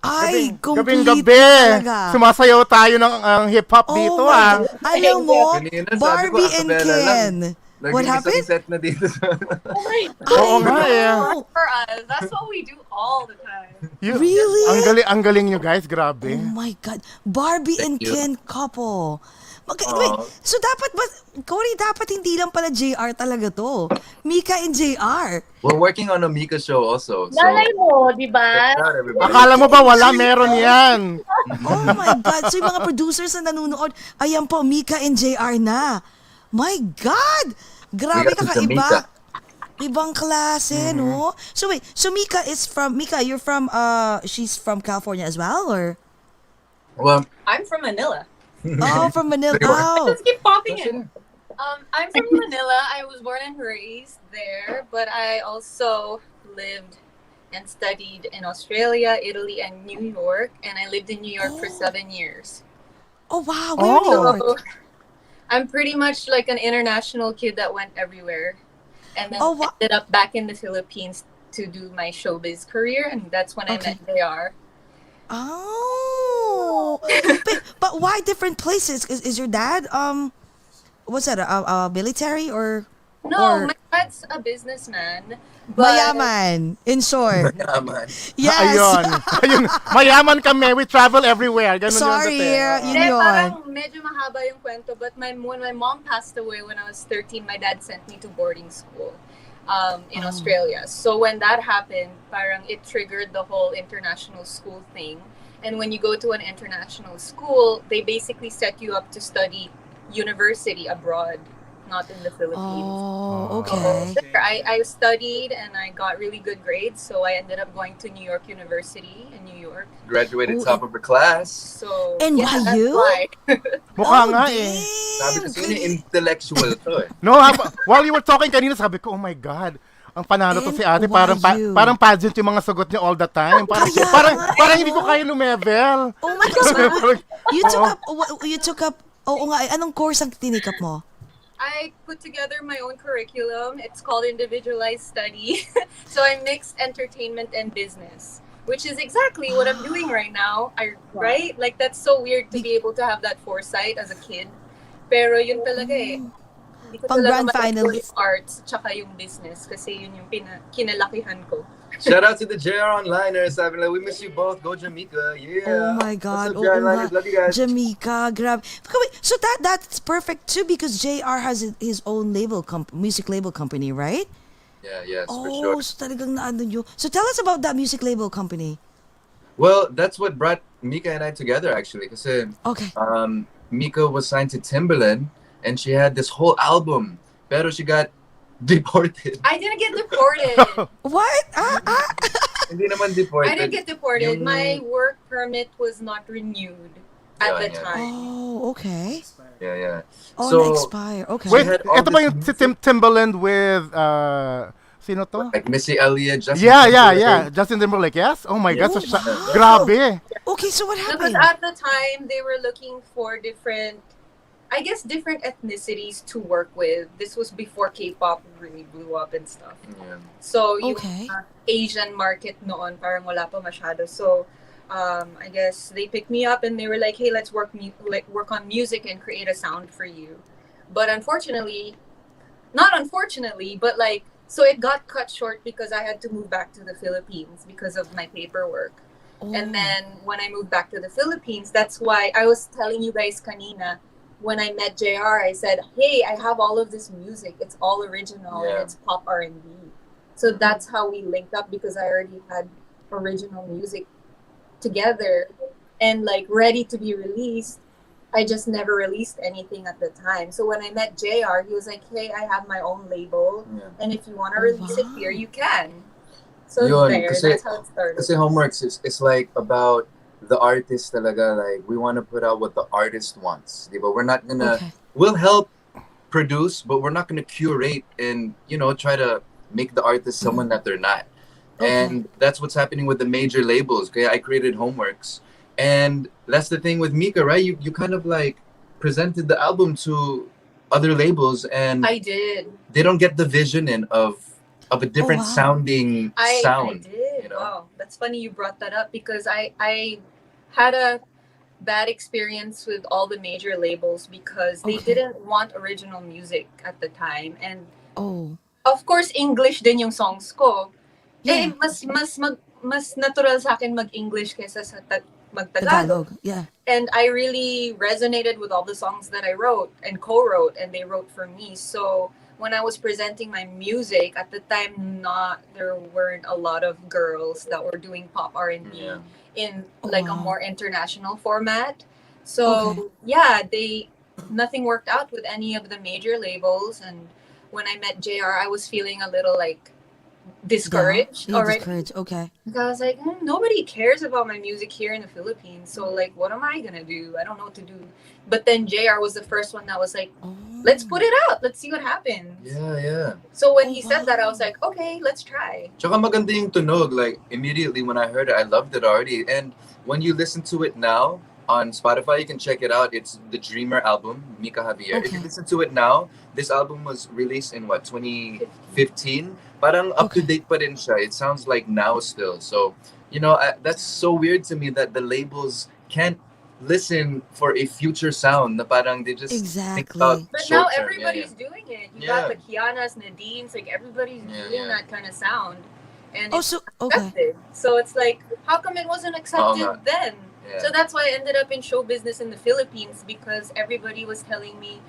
Ay,
Gabing
complete
gabi.
talaga.
Sumasayaw tayo ng hip-hop dito,
my
ah.
God. Alam mo,
Kanina, sabi ko,
Barbie and
acapella lang.
Ken. What
Naging
happened?
isang set na dito sa...
Oh my
Oo nga, eh.
know.
for us. That's what we do all the time.
Really?
Ang galing nyo, guys. Grabe.
Oh my God. Barbie and
you.
Ken couple. Wait, so dapat ba, Cory, dapat hindi lang pala JR talaga to. Mika and JR.
We're working on a Mika show also. So,
Nalay mo, di ba?
check out, everybody.
Akala mo ba wala? Meron yan.
Oh my God. So yung mga producers na nanonood, ayan po, Mika and JR na. My God! Grabe
We got
kakaiba.
the Mika.
Ibang klase, no? So wait, so Mika, you're from, she's from California as well, or?
Well,
I'm from Manila.
Oh, from Manila. Oh.
Let's keep popping in. I'm from Manila. I was born and raised there, but I also lived and studied in Australia, Italy, and New York. And I lived in New York for 7 years.
Oh, wow. Where in New York?
So I'm pretty much like an international kid that went everywhere. And then ended up back in the Philippines to do my showbiz career. And that's when I met JR.
Oh. But why different places? Is your dad, what's that, a military or?
No, my dad's a businessman.
Mayaman, in short.
Mayaman.
Yes.
Ayun. Mayaman kami. We travel everywhere. Ganun
Sorry,
yun.
yun yun.
Parang medyo mahaba yung kwento, but when my mom passed away when I was 13, my dad sent me to boarding school in Australia. So when that happened, parang it triggered the whole international school thing. And when you go to an international school, they basically set you up to study university abroad, not in the Philippines.
Oh, okay.
So I studied and I got really good grades, so I ended up going to New York University in New York.
Graduated top of her class.
So
NYU?
that's why.
Mukha nga eh.
Sabi ko sa'yo, intellectual to eh.
No, while you were talking kanina, sabi ko, oh my God. Ang panalo to si ate, parang pageant yung mga sagot niya all the time. Parang hindi ko kaya lumevel.
Oh my God. You took up, oo nga, anong course ang tinikap mo?
I put together my own curriculum. It's called individualized study. So I mix entertainment and business. which is exactly what I'm doing right now. Right? Like, that's so weird to be able to have that foresight as a kid. Pero yun talaga eh. Hindi ko
Pang
talaga
grand
matagpo
finalist.
yung arts tsaka yung business kasi yun yung kinalakihan ko.
Shout out to the JR Onliners. I mean, like, we miss you both. Go Jamaica. Yeah.
Oh my God.
What's up, JR Onliners? Love you guys.
Jamaica, grab. So that's perfect too because JR has his own music label company, right?
Yeah, yes, for
Oh,
sure.
so talagang naano nyo. So tell us about that music label company.
Well, that's what brought Mika and I together, actually. Because
Okay.
Mika was signed to Timbaland, and she had this whole album. Pero she got deported.
I didn't get deported.
What?
Hindi naman deported.
I didn't get deported.
Yung-
My work permit was not renewed at the
Yeah.
time.
Oh, okay.
Yeah.
Oh,
So,
na-expire. Okay.
Wait,
had all
ito ba
this
yung si Timbaland with, sino to?
like Missy Elliott, Justin
Yeah.
Timberlake.
Justin Timberlake, yes? Oh my God, so
Yeah.
grabe.
Okay, so what
Because
happened?
at the time, they were looking for different ethnicities to work with. This was before K-pop really blew up and stuff.
Yeah.
So yung
Okay.
Asian market noon, parang wala pa masyado. So I guess they picked me up and they were like, hey, let's work on music and create a sound for you. But not unfortunately, but like, so it got cut short because I had to move back to the Philippines because of my paperwork.
Oh.
And then when I moved back to the Philippines, that's why I was telling you guys kanina, when I met JR, I said, hey, I have all of this music. It's all original and
Yeah.
it's pop R&B. So that's how we linked up because I already had original music together and like ready to be released. I just never released anything at the time. So when I met JR, he was like, hey, I have my own label.
Yeah.
And if you want to
Oh,
release it
wow.
here, you can. So
Yun,
there,
kasi-
that's how it started.
Kasi Homeworks is like about the artist talaga. Like, we want to put out what the artist wants. Diba? We're not gonna...
Okay.
We'll help produce, but we're not gonna curate and, try to make the artist someone that they're not.
Okay.
And that's what's happening with the major labels. Okay, I created Homeworks. And that's the thing with Mika, right? You kind of like presented the album to other labels and
I did.
they don't get the vision of a different
wow.
sounding sound.
I did.
you know?
Wow, that's funny you brought that up because I had a bad experience with all the major labels because they
Okay.
didn't want original music at the time, and
Oh.
of course English din yung songs ko.
Yeah.
Eh mas natural sa akin mag-English kaysa sa mag-Tagalog.
Tagalog. Yeah.
And I really resonated with all the songs that I wrote and co-wrote, and they wrote for me. So when I was presenting my music at the time, there weren't a lot of girls that were doing pop R&B
Yeah.
in like a
Wow.
more international format. So yeah, nothing worked out with any of the major labels. And when I met JR, I was feeling a little like discouraged
Yeah,
already.
discouraged. Okay.
I was like, nobody cares about my music here in the Philippines. So, like, what am I going to do? I don't know what to do. But then JR was the first one that was like,
Oh.
let's put it out. Let's see what happens.
Yeah.
So when
Oh,
he said that, I was
wow.
like, okay, let's try.
Tsaka maganda yung tunog. Like, immediately when I heard it, I loved it already. And when you listen to it now on Spotify, you can check it out. It's the Dreamer album, Mika Javier. If you
Okay.
listen to it now, this album was released in 2015? Parang up-to-date pa rin siya. It sounds like now still. So, that's so weird to me that the labels can't listen for a future sound na parang they just think
Exactly.
about
But now
short term.
everybody's doing it. You
Yeah.
got the Kianas, Nadine's, like everybody's
Yeah,
doing
yeah.
that kind of sound. And
Oh,
it's
so okay.
accepted. So it's like, how come it wasn't accepted
nga.
then?
Yeah.
So that's why I ended up in show business in the Philippines because everybody was telling me,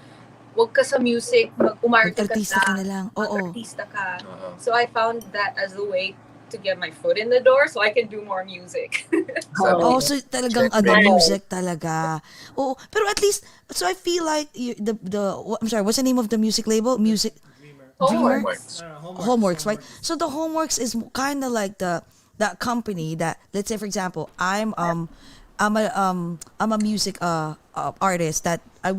wag ka sa music, umarte ka
Mag-artista ka na lang. Oo.
Mag-artista ka.
Uh-huh.
So I found that as a way to get my foot in the door so I can do more music.
Sabi
Oh,
ko,
so talagang
syempre.
music talaga. Oh, pero at least, so I feel like I'm sorry, what's the name of the music label? Music Dreamer?
Homeworks.
Homeworks, right? So the Homeworks is kind of like that company that, let's say for example, I'm a music artist that I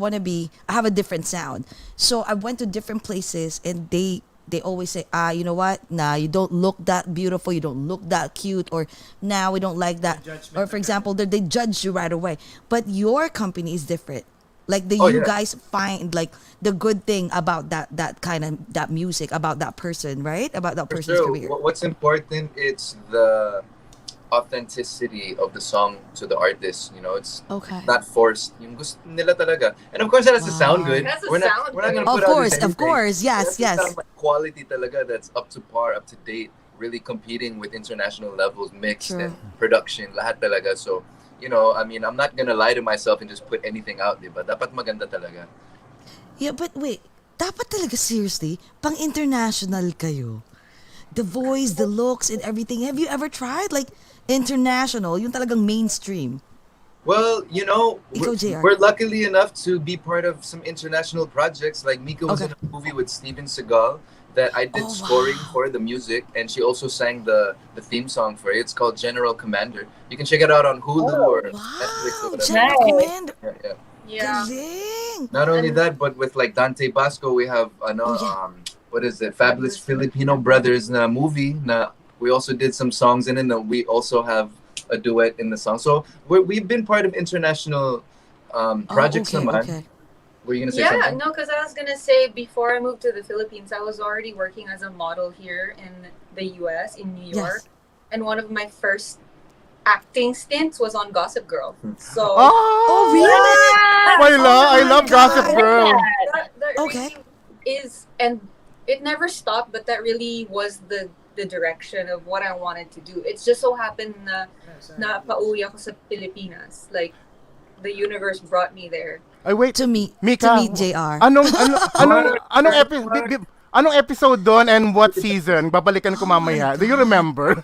have a different sound. So I went to different places and they always say, you know what? Nah, you don't look that beautiful. You don't look that cute. Or, nah, we don't like that. Or, for example, they judge you right away. But your company is different. Like, you
yeah.
guys find, like, the good thing about that kind of, that music, about that person, right? About that
For
person's
sure.
career.
What's important is the authenticity of the song to the artist. You know, it's
Okay.
not forced. Yung gusto nila talaga. And of course, it has to sound good.
It has to
We're not,
sound
we're not
good.
gonna
Of
put out
course,
just
of
anything.
course.
It
Yes,
has to
yes.
sound like quality talaga that's up to par, up to date, really competing with international levels, mixed
True.
and production, lahat talaga. So, you know, I mean, I'm not gonna lie to myself and just put anything out, diba? Dapat maganda talaga.
Yeah, but wait. Dapat talaga seriously, pang-international kayo. The voice, the looks, and everything. Have you ever tried like international, yung talagang mainstream?
Well, you know,
Ikaw, JR.
we're luckily enough to be part of some international projects. Like Mika was
Okay.
in a movie with Steven Seagal that I did
Oh,
scoring
wow.
for the music, and she also sang the theme song for it. It's called General Commander. You can check it out on Hulu or Netflix or
Wow,
whatever.
General
Nice.
Commander.
Yeah.
Yeah.
Galing.
Not only that, but with like Dante Basco, we have
Oh, yeah.
what is it? Fabulous Filipino Brothers na movie. Na we also did some songs in it. And we also have a duet in the song. So we've been part of international projects
okay,
naman.
okay.
Were you gonna say
Yeah,
something?
no, because I was gonna say before I moved to the Philippines, I was already working as a model here in the U.S. in New York,
Yes.
and one of my first acting stints was on Gossip Girl. So
Oh, really?
I
my
love Gossip
God.
Girl.
that
Okay.
really is, and it never stopped. But that really was the direction of what I wanted to do. It just so happened na pauwi ako sa Pilipinas. Like the universe brought me there.
Ay, wait.
To meet
Mika,
JR.
anong episode doon and what season? Babalikan ko mamaya. Do you remember?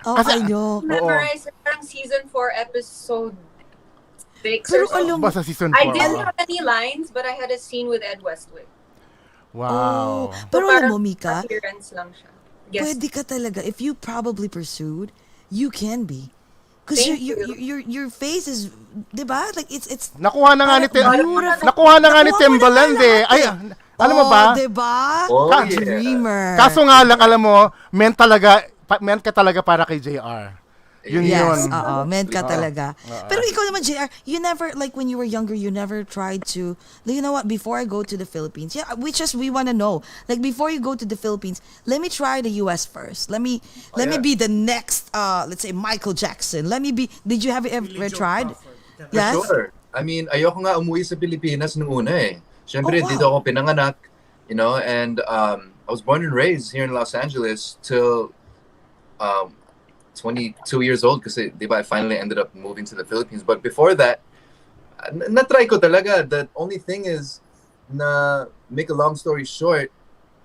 Oh, I know.
Memorize parang season 4 episode 6
Pero
or so.
alam mo,
Basta season 4.
I didn't have any lines, but I had a scene with Ed Westwick.
Wow.
pero
So
alam mo,
parang
Mika,
appearance lang siya. Yes.
pwede ka talaga. If you probably pursued, you can be. Because
Thank
your face is, di ba? Like, it's
Nakuha na nga ni
beautiful.
Nakuha na nga ni
Nakuha mo na
Timbaland
nga
eh.
lahat
Ay,
eh.
alam mo ba?
Di ba?
Oh,
Ka-
yeah.
Dreamer.
Kaso nga lang, alam mo, meant ka talaga para kay JR. Yun
Yes,
yun.
meant ka talaga. Pero ikaw naman, JR, you never, like when you were younger, you never tried to, you know what, before I go to the Philippines, yeah, we want to know, like before you go to the Philippines, let me try the US first. Let me be the next, let's say, Michael Jackson. Did you have ever tried? Yes?
Sure. I mean, ayoko nga umuwi sa Pilipinas nung una eh. Siyempre,
Oh, wow.
dito ako pinanganak, you know, and I was born and raised here in Los Angeles till 22 years old kasi, di ba, I finally ended up moving to the Philippines. But before that, na-try ko talaga. The only thing is, na make a long story short,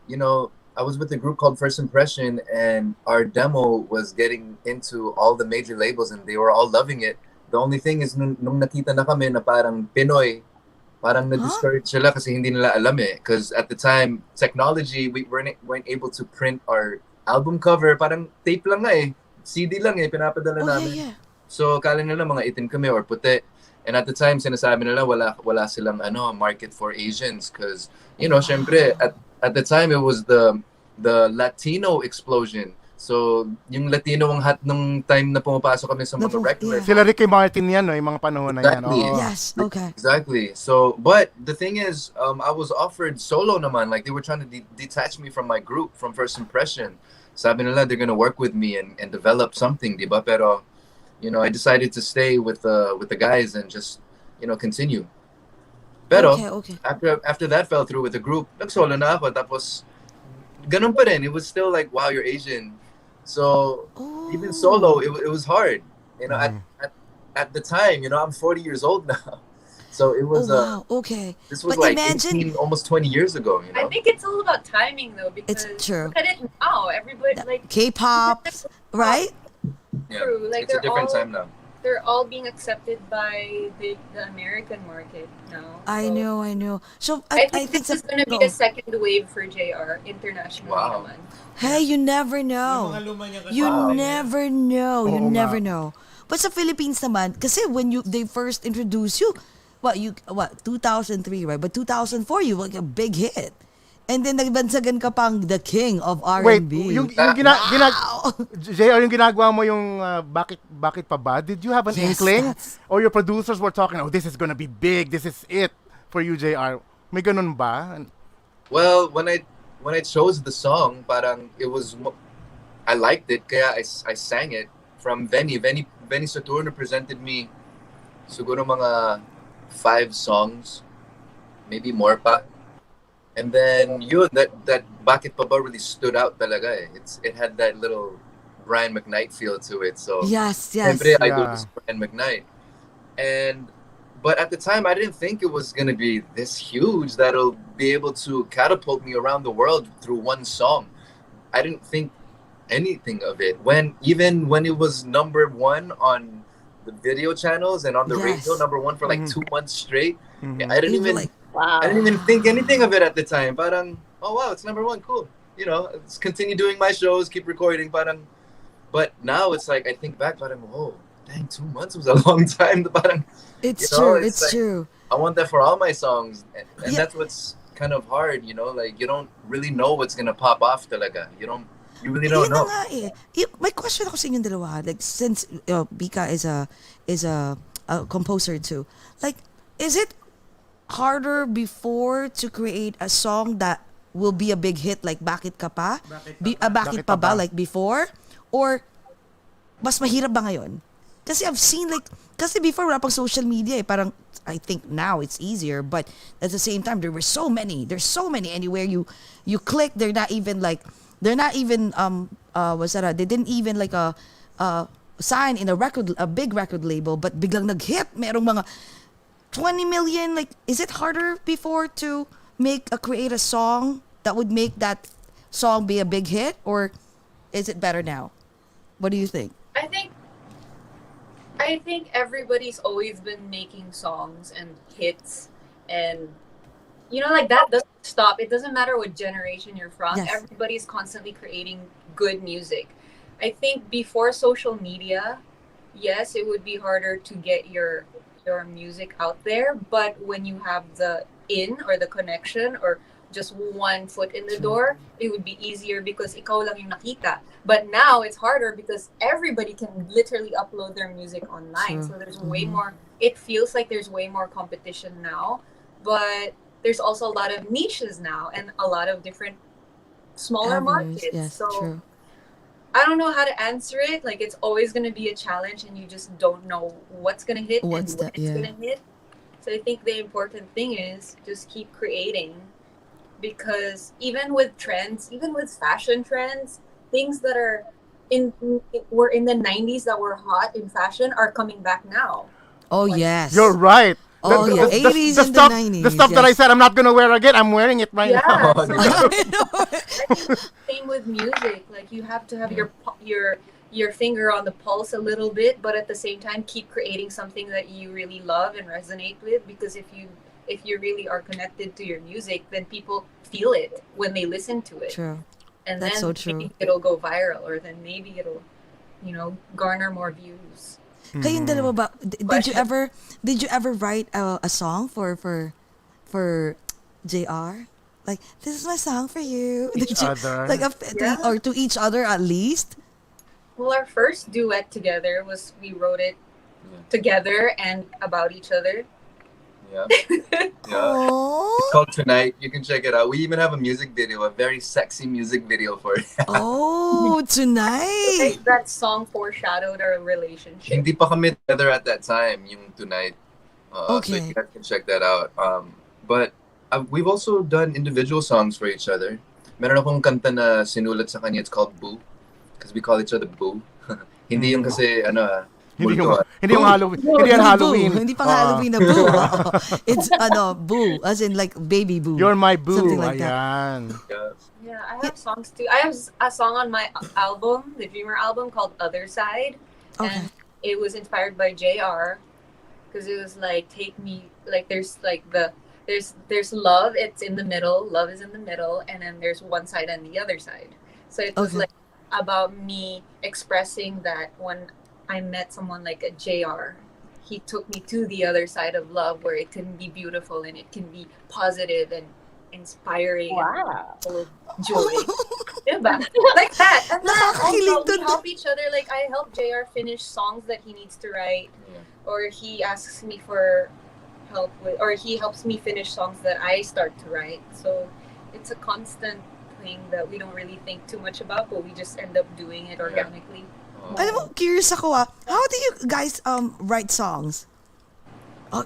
you know, I was with a group called First Impression and our demo was getting into all the major labels and they were all loving it. The only thing is, nung nakita na kami na parang Pinoy, parang na-discourage sila kasi hindi nila alam eh. Because at the time, technology, we weren't able to print our album cover. Parang tape lang nga eh. CD lang eh, pinapadala namin.
Yeah.
So, kala nila mga itim kami or puti. And at the time, sinasabi nila wala silang market for Asians. Because, you know, syempre, at the time, it was the Latino explosion. So, yung Latino ang hot nung time na pumapasok kami sa mga regular.
Sila Ricky Martin yan, no? Yung mga panahon na yan.
Exactly.
Oo.
Yes, okay.
Exactly. So, but the thing is, I was offered solo naman. Like, they were trying to detach me from my group, from First Impression. Sabi nila, they're gonna work with me and develop something, di ba? Pero, you know, I decided to stay with the guys and just, you know, continue. Pero,
Okay.
after that fell through with the group, nag-solo na ako. Tapos, ganun pa rin. It was still like, wow, you're Asian. So, even solo, it was hard. You know, at the time, you know, I'm 40 years old now. So it was
wow, okay.
This was
But
like
imagine,
18, almost 20 years ago, you know.
I think it's all about timing though, because
It's true.
look at it now. Everybody like
K-pop, right?
Yeah.
true. Like
It's a different time now.
They're all being accepted by the American market now.
I
So
know. So
I think this is going to be
go.
the second wave for JR internationally.
Wow.
naman.
Hey, you never know. You never know. You
Oo
never
nga.
know. But sa Philippines naman, kasi when they first introduced you, 2003, right? But 2004, you were like a big hit. And then nagbansagan ka pang the king of
Wait,
R&B.
yung JR, yung ginagawa mo yung bakit pa ba? Did you have an
Yes,
inkling?
that's-
Or your producers were talking, oh, this is gonna be big, this is it for you, JR? May ganun ba?
Well, when I chose the song, parang it was I liked it, kaya I sang it from Venny Saturno presented me siguro mga 5 songs, maybe more pa. And then yun, that Bakit Pa Ba really stood out talaga eh. It had that little Brian McKnight feel to it. So
Yes.
siyempre, I do this Brian McKnight. But at the time, I didn't think it was gonna be this huge that'll be able to catapult me around the world through one song. I didn't think anything of it even when it was number 1 on the video channels and on the radio, number 1 for like 2 months straight. I didn't even think anything of it at the time. Parang, oh wow, it's number 1, cool. You know, let's continue doing my shows, keep recording. Parang, but now it's like I think back, parang, whoa, dang, 2 months was a long time. Parang,
it's
you know,
true. It's like, true.
I want that for all my songs, and that's what's kind of hard. You know, like you don't really know what's gonna pop off talaga. You really don't know.
My question ako sa inyong dalawa, like since Bika is a composer too, like is it harder before to create a song that will be a big hit like Bakit Ka Pa? Bakit Pa Ba like before? Or mas mahirap ba ngayon? Kasi I've seen kasi before wala pang social media eh, parang I think now it's easier, but at the same time there's so many anywhere you click, they didn't even they didn't even sign in a big record label, but biglang nag-hit, merong mga 20 million, like is it harder before to create a song that would make that song be a big hit, or is it better now? What do you think?
I think everybody's always been making songs and hits, and you know, like that doesn't stop. It doesn't matter what generation you're from.
Yes.
Everybody's constantly creating good music. I think before social media, yes, it would be harder to get your music out there, but when you have the or the connection or just one foot in the door, it would be easier because ikaw lang yung nakita. But now it's harder because everybody can literally upload their music online. So there's way more, it feels like there's way more competition now, but there's also a lot of niches now and a lot of different smaller markets.
Yes,
so
true.
I don't know how to answer it. Like it's always going to be a challenge and you just don't know what's going to hit and when it's going to hit. So I think the important thing is just keep creating, because even with trends, even with fashion trends, things that were in the 90s that were hot in fashion are coming back now.
Oh, yes.
You're right.
Oh, yeah. 80s and the 90s.
The stuff that I said I'm not going to wear again, I'm wearing it right now.
So I think same with music. Like you have to have your finger on the pulse a little bit, but at the same time keep creating something that you really love and resonate with, because if you really are connected to your music, then people feel it when they listen to it.
True.
And
That's
then
so true.
maybe it'll go viral, or then maybe it'll, garner more views.
Kayong dalawa ba, did you ever write a song for JR? Like, this is my song for you. Or to each other at least?
Well, our first duet together was, we wrote it together and about each other.
Yeah. It's called Tonight. You can check it out. We even have a music video, a very sexy music video for it.
Oh, Tonight.
That song foreshadowed our relationship.
Hindi pa kami together at that time, yung Tonight.
Okay.
So you guys can check that out. But we've also done individual songs for each other. Meron akong kanta na sinulat sa kanya. It's called Boo. Because we call each other Boo. Hindi yung kasi,
Hindi yung Halloween. Hindi yung Halloween.
Hindi pang Halloween na Boo. It's Boo, as in like baby Boo.
You're my Boo.
Something like
Ayan.
that.
Yeah, I have songs too. I have a song on my album, the Dreamer album, called Other Side.
Okay.
And it was inspired by JR. Because it was like, take me, like there's like there's love, it's in the middle, love is in the middle, and then there's one side and the other side. So it was like about me expressing that when I met someone like a JR, he took me to the other side of love, where it can be beautiful and it can be positive and inspiring.
Wow.
And full of joy. Like that. And then also we help each other. Like I help JR finish songs that he needs to write, or he asks me for help with, or he helps me finish songs that I start to write. So it's a constant thing that we don't really think too much about, but we just end up doing it organically.
Alam mo, curious ako how do you guys write songs? Oh,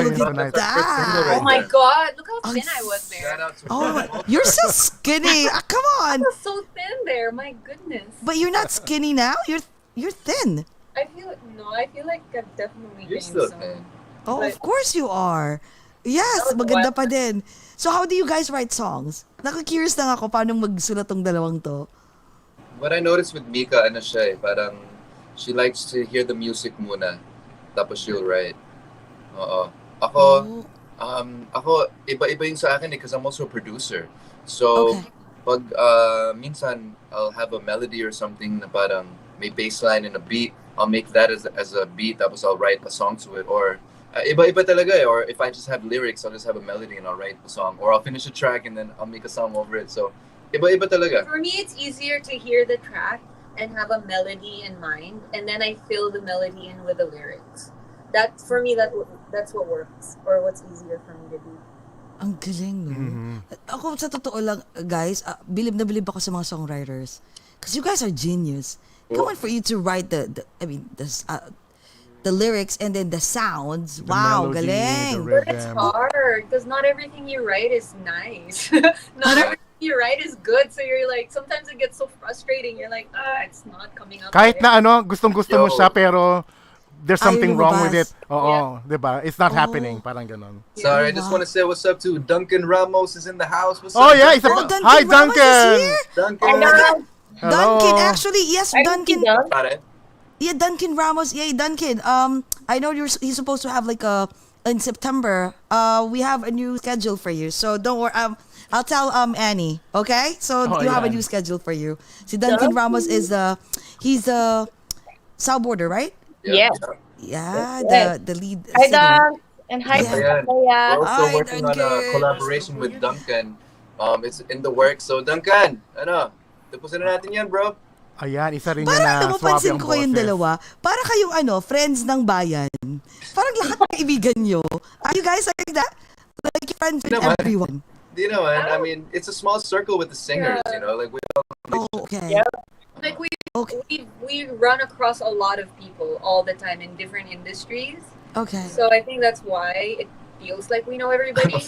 look at that.
Oh my God, look how thin I was there.
Shout out to
Oh, you're so skinny. Come on.
I was so thin there, my goodness.
But you're not skinny now. You're thin.
I feel like I've definitely
You're
gained
still
some.
thin.
Oh,
But-
of course you are. Yes,
That was
maganda
what-
pa din. So how do you guys write songs? Nakakurious lang ako paano magsulat tong dalawang to.
What I noticed with Mika, ano siya parang she likes to hear the music muna, tapos she'll write. Oo. Ako, iba-iba yung sa akin because I'm also a producer. So,
Okay.
pag minsan, I'll have a melody or something na parang may bassline and a beat. I'll make that as a beat, tapos I'll write a song to it. Or, iba-iba talaga eh. Or if I just have lyrics, I'll just have a melody and I'll write the song. Or I'll finish a track and then I'll make a song over it. So, iba-iba talaga.
For me, it's easier to hear the track and have a melody in mind, and then I fill the melody in with the lyrics. That's for me. That's what works, or what's easier for me to do.
Ang galing, no? Ako, sa totoo lang, guys, bilib na bilib ako sa mga songwriters. Because you guys are genius. Come on for you to write the lyrics and then the sounds. Wow,
melody,
galing.
the
But it's
rhythm.
hard because not everything you write is nice. Not everything you write is good. So you're like, sometimes it gets so frustrating. You're like, it's not coming out.
Kahit
right.
na gustong-gusto mo
Yo.
siya, pero there's
Ayaw
something wrong with it.
lumabas.
Oo, diba? It's not happening. Parang ganon.
Sorry, I just want to say what's up to Duncan Ramos is in the house. What's
Oh
up,
yeah,
Duncan?
Hi
Ramos is
Duncan!
here.
Duncan.
Hello.
Duncan, actually, yes, Duncan.
Pare.
Yeah, Duncan Ramos. Yeah, Duncan. I know he's supposed to have like in September. We have a new schedule for you. So don't worry. I'll tell Annie. Okay. So you have a new schedule for you. Si Duncan Ramos is he's a soundboarder, right?
Yeah.
Yeah, the lead
Hi,
singer.
Dunk. And hi,
Yeah.
Ayan.
Kuya.
We're also
Hi,
working on a
Duncan.
collaboration with Duncan. It's in the works. So Duncan, tapusin na natin yan, bro.
Ayan, isa rin yun
Parang
na swabe
napansin
ang
ko kayong
boses.
dalawa. Para kayong friends ng bayan. Parang lahat ng kaibigan nyo. Are you guys like that? Like you're friends with
Naman.
everyone.
Di naman, I mean, it's a small circle with the singers, like we all
Oh, okay.
Yeah.
Like
Okay.
we run across a lot of people all the time in different industries.
Okay.
So I think that's why it feels like we know everybody.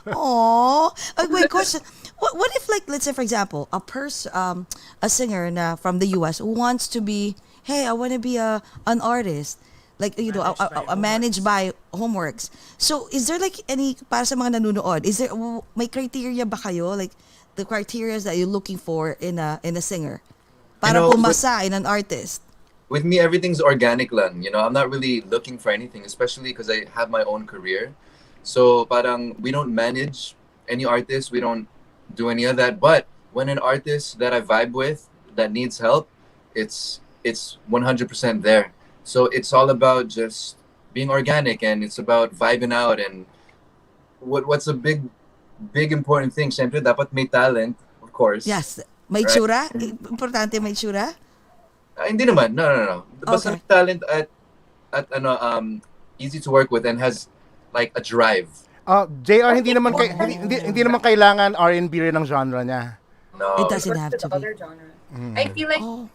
Oh, wait, question. What if, like, let's say, for example, a singer from the US who wants to be, hey, I want to be an artist, like, managed by Homeworks. So, is there like any para sa mga nanonood? Is there may criteria ba kayo, like the criteria that you're looking for in a singer para pumasa in an artist?
With me, everything's organic lang. I'm not really looking for anything, especially because I have my own career. So parang we don't manage any artist, we don't do any of that. But when an artist that I vibe with that needs help, it's 100% there. So it's all about just being organic, and it's about vibing out. And what's a big important thing? Siyempre, dapat may talent, of course.
Yes. May
Right.
tsura? Importante may tsura?
Hindi naman. No. Basta
Okay.
may talent at easy to work with and has like a drive.
JR, hindi naman hindi naman kailangan R&B rin ang genre niya.
No.
It doesn't have to
the
be.
other genre. I feel like
Oh.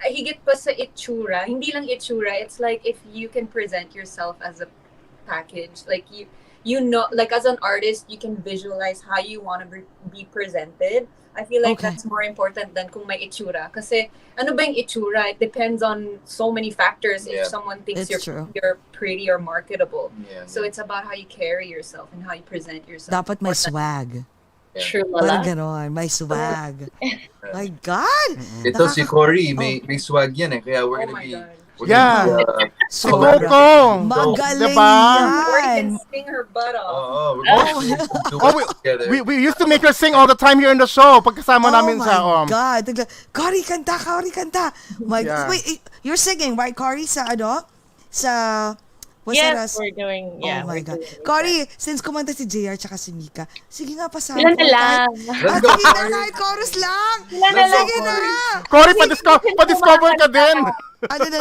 higit pa sa itsura, hindi lang itsura, it's like if you can present yourself as a package, like you know, like as an artist, you can visualize how you want to be presented. I feel like
Okay.
that's more important than kung may itsura. Kasi ano ba yung itsura? It depends on so many factors
Yeah.
if someone thinks
It's true.
you're pretty or marketable.
Yeah,
So
yeah.
it's about how you carry yourself and how you present yourself.
Dapat may
More than-
swag.
Yeah.
True,
Parang
Lala.
ganon. May swag. My God!
Ito si Cory, may swag yan eh. Kaya
Oh
we're gonna
my
be...
God.
We're gonna be,
Si
Sobra.
Coco!
Magaling
Diba?
Or you
yan.
can sing her butt off.
we're gonna do
Oh,
it together.
we used to make her sing all the time here in the show pagkasama namin sa
Oh my God. Cory, kanta. My
Yeah.
Wait, you're singing, right, Cory? Sa Sa... what's
Yes,
that?
we're doing,
Oh my
we're
God.
doing
Cory, since kumanta si JR tsaka si Mika, sige nga pa sa
Sila na lang.
Let's go,
Sige na,
Cory.
kahit chorus lang.
Sila na
Let's go,
lang.
Sige na.
Cory, pa-discover ka din!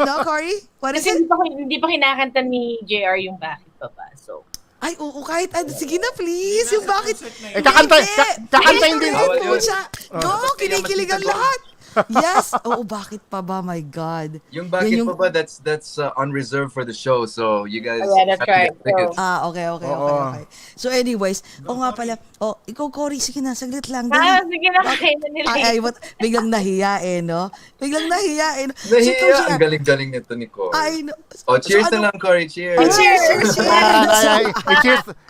No, Cory? What is
Kasi
it?
hindi pa kinakanta ni JR yung bakit pa ba. So,
Ay, oo, kahit sige na, please. Yung bakit?
kakantahin din.
Go, kinikilig ang lahat. Yes. Oo, bakit pa ba? My God.
Yung
Yan
bakit pa ba, that's on reserve for the show. So you guys
Oh, yeah, that's
have to
right.
get tickets.
Okay. So anyways, nga pala. Ikaw, Cory, sige na, saglit lang.
Sige na, kayo na nila.
Biglang nahiya no? Biglang nahiya
Nahiya, ang galing-galing nito ni Cory.
I know.
Cheers na lang, Cory. Cheers.
Cheers.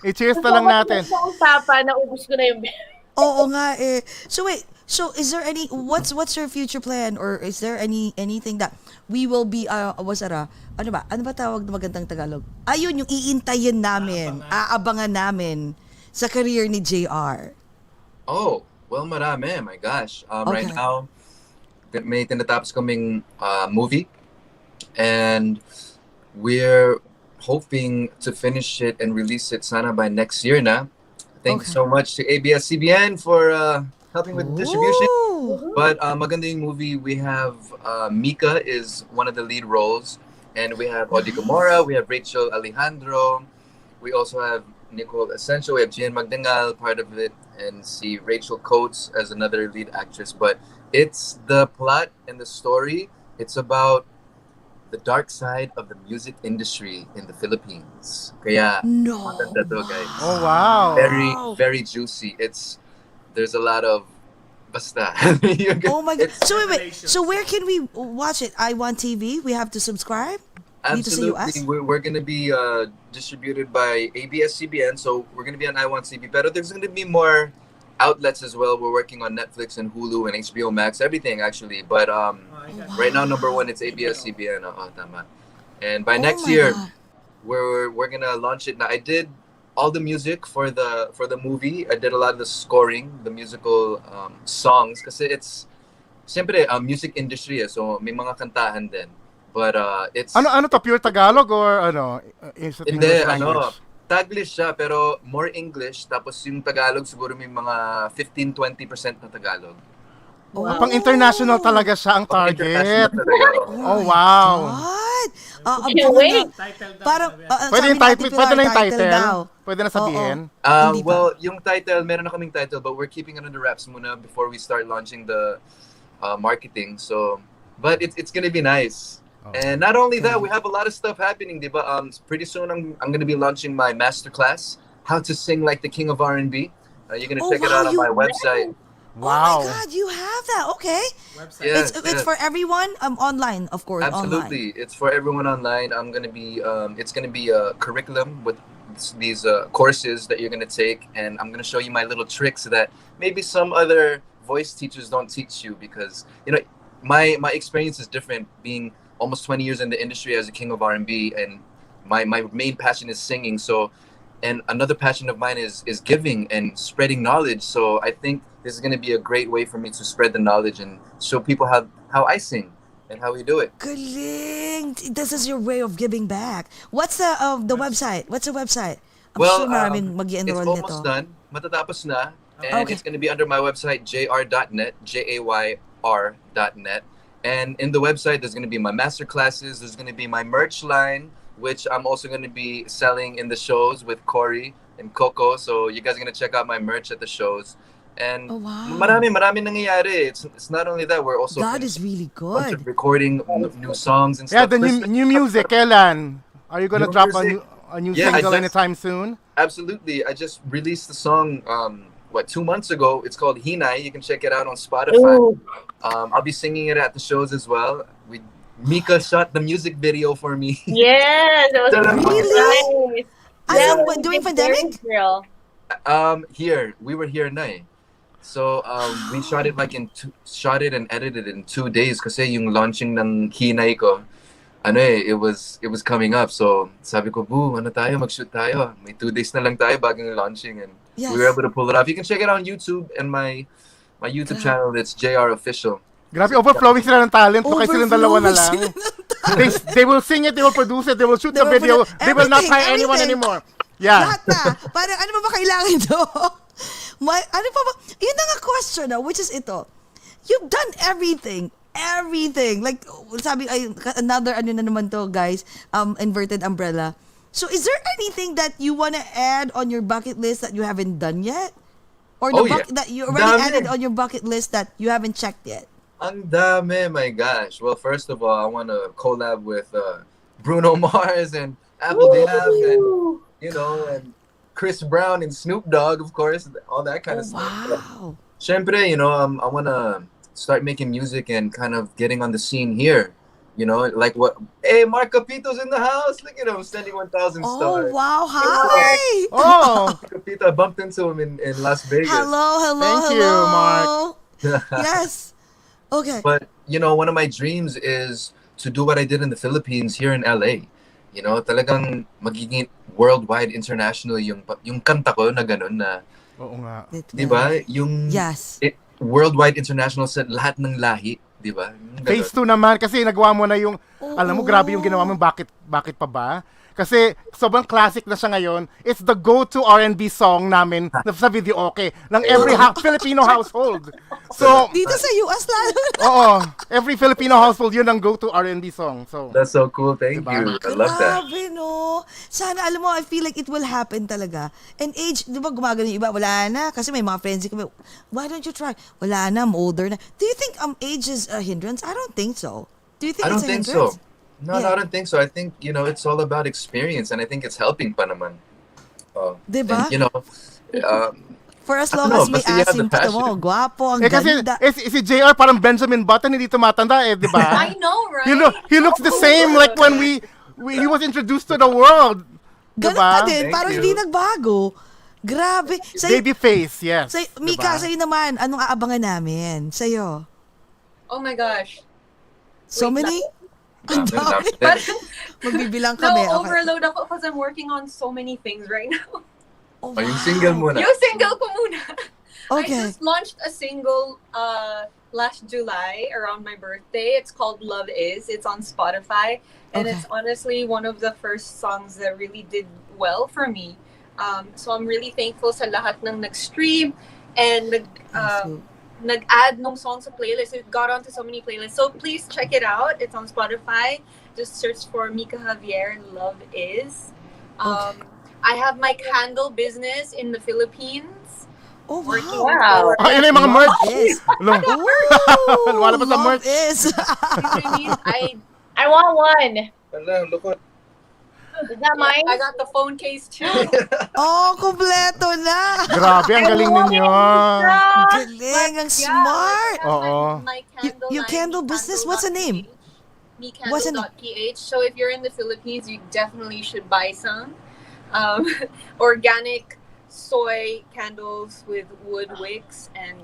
I-cheers na lang natin.
Sa usapan, naubos ko na yung
Oo nga eh. So wait, so is there any what's your future plan, or is there anything that we will be ano ba tawag na magandang Tagalog? Ayun yung iintayin namin, aabangan namin sa career ni JR.
Oh, well, marami. My gosh. Right
Okay.
now, may tinatapos kaming movie, and we're hoping to finish it and release it sana by next year na. Thank you so much to ABS-CBN for helping with distribution. But maganda yung movie. We have Mika is one of the lead roles, and we have Odi Gamora, we have Rachel Alejandro, we also have Nicole Asensio, we have Gian Magdangal, part of it, and see Rachel Coates as another lead actress. But it's the plot and the story. It's about the dark side of the music industry in the Philippines. Kaya, maganda to, guys.
Oh, wow.
Very juicy. There's a lot of basta.
Oh my God. So wait. So where can we watch it? I Want TV? We have to subscribe? Dito sa US?
Absolutely. We're going to be distributed by ABS-CBN, so we're going to be on I Want TV. Pero there's going to be more outlets as well. We're working on Netflix and Hulu and HBO Max, everything actually. But right now, number one, it's ABS-CBN. Tama. And by next year, we're gonna launch it. Now, I did all the music for the movie. I did a lot of the scoring, the musical songs, kasi it's siyempre music industry, so may mga kantahan din. But it's
ano to, pure Tagalog or
hindi, Taglish siya, pero more English. Tapos yung Tagalog, siguro may mga 15-20% na Tagalog.
Pang international talaga siya ang target. Oh, wow.
What?
Wait.
Parang,
Pwede yung title, pwede na yung title. Pwede na sabihin.
Well, yung title, meron na kaming title, but we're keeping it under wraps muna before we start launching the marketing. So, but it's gonna be nice. And not only that, we have a lot of stuff happening, diba? Pretty soon, I'm going to be launching my masterclass, How to Sing Like the King of R&B. You're going to check it out on my website.
Wow. Oh my God, you have that. Okay.
Yes,
it's for everyone online, of course.
Absolutely.
Online.
It's for everyone online. I'm going to be, it's going to be a curriculum with these courses that you're going to take. And I'm going to show you my little tricks that maybe some other voice teachers don't teach you, because, my experience is different, being almost 20 years in the industry as a king of R&B, and my main passion is singing. So, and another passion of mine is giving and spreading knowledge. So I think this is going to be a great way for me to spread the knowledge and show people how I sing and how we do it.
Galing! This is your way of giving back. What's the website? What's the website? I'm
Well,
sure maraming mag-enroll
it's almost
nito.
done. Matatapos na. And it's going to be under my website, jr.net, jayr.net. And in the website, there's going to be my master classes. There's going to be my merch line, which I'm also going to be selling in the shows with Cory and Coco. So you guys are going to check out my merch at the shows. And marami nangyayari. It's not only that, we're also
God is really good.
recording new songs and
Yeah,
stuff.
the new music, kailan? Are you going to drop a new single anytime soon?
Absolutely. I just released the song 2 months ago. It's called Hinay. You can check it out on Spotify. I'll be singing it at the shows as well. Mika shot the music video for me.
Yes, that was
really
nice.
Doing pandemic?
Here we were here na. So we shot it shot it and edited it in 2 days kasi yung launching ng Hinay ko. It was coming up. So sabi ko, boo, mag-shoot tayo. May 2 days na lang tayo bagong launching, and we were able to pull it off. You can check it out on YouTube and my YouTube channel. It's JR Official.
Grabe, overflowing sila ng talent. Baka silang dalawa na lang. They will sing it, they will produce it, they will shoot the video. They will not hire anyone anymore. Yeah.
Lahat na. Parang ano pa ba kailangan ito? Ano pa ba? Yun na nga question which is ito. You've done everything. Everything. Like, sabi, another ano na naman to, guys, inverted umbrella. So, is there anything that you want to add on your bucket list that you haven't done yet? Or that you already added on your bucket list that you haven't checked yet?
Ang dami, my gosh. Well, first of all, I want to collab with Bruno Mars and Apple Dab and, and Chris Brown and Snoop Dogg, of course, all that kind of stuff.
Wow.
Syempre, I want to start making music and kind of getting on the scene here. Like what? Hey, Mark Capito's in the house. Look at him, sending 1,000
Oh,
stars.
wow. Hi.
Oh,
Capito, I bumped into him in Las Vegas.
Hello.
Thank you, Mark.
Yes. Okay.
But, one of my dreams is to do what I did in the Philippines here in LA. Talagang magiging worldwide, international yung kanta ko na ganun na,
Oo nga.
di ba? Yung
Yes.
worldwide, international sa lahat ng lahi, di ba? Yung ganun.
Phase 2 naman kasi nagawa mo na yung, alam mo, grabe yung ginawa mo, bakit pa ba? Kasi sobrang classic na siya ngayon. It's the go-to R&B song namin sa video okay ng every Filipino household. So,
Dito sa US lalo.
oo, every Filipino household yun ang go-to R&B song. So,
That's so cool. Thank
Diba?
you. I love that.
Grabe, no? Sana, alam mo, I feel like it will happen talaga. And age, di ba gumagano yung iba? Wala na. Kasi may mga friends ko, why don't you try? Wala na, I'm older na. Do you think age is a hindrance? I don't think so. Do you think
I
it's
don't
a
think
hindrance?
so. No, I don't think so. I think, it's all about experience, and I think it's helping pa naman.
Diba?
And,
For as
I
long
don't
as
know,
may
basta you have
asim
the
pa mo,
passion.
gwapo, ang
kasi
ganda.
si JR parang Benjamin Button, hindi tumatanda di ba?
I know, right?
He looks the same like when he was introduced to the world.
Ganun
Diba?
pa din,
Thank
parang
you.
hindi nagbago. Grabe.
Baby face, yes.
Mika,
diba?
sa'yo naman, anong aabangan namin? Sa'yo?
Oh my gosh.
So
Wait,
many? Ang dami.
But
Magbibilang
no,
kami. Okay.
overload ako because I'm working on so many things right now.
Oh,
Yung single muna.
Yung single ko muna.
Okay.
I just launched a single last July around my birthday. It's called Love Is. It's on Spotify. And
Okay.
it's honestly one of the first songs that really did well for me. So I'm really thankful sa lahat ng nag-stream and nag-add nung song sa playlist. It got onto so many playlists. So please check it out. It's on Spotify. Just search for Mika Javier, Love Is. I have my candle business in the Philippines.
Oh,
Working
wow.
for-
Yun na yung mga merch.
Is.
Ooh, wala pa sa
Love
merch.
is.
You know what I mean?
I want one.
Look.
Is that mine?
I got the phone case too.
Oh, kompleto na.
Grabe, ang galing ninyo.
Galing, ang smart.
Oo.
My candle
Your
line,
candle business, what's the name? What's the name?
Mecandle.ph. So if you're in the Philippines, you definitely should buy some organic soy candles with wood wicks, and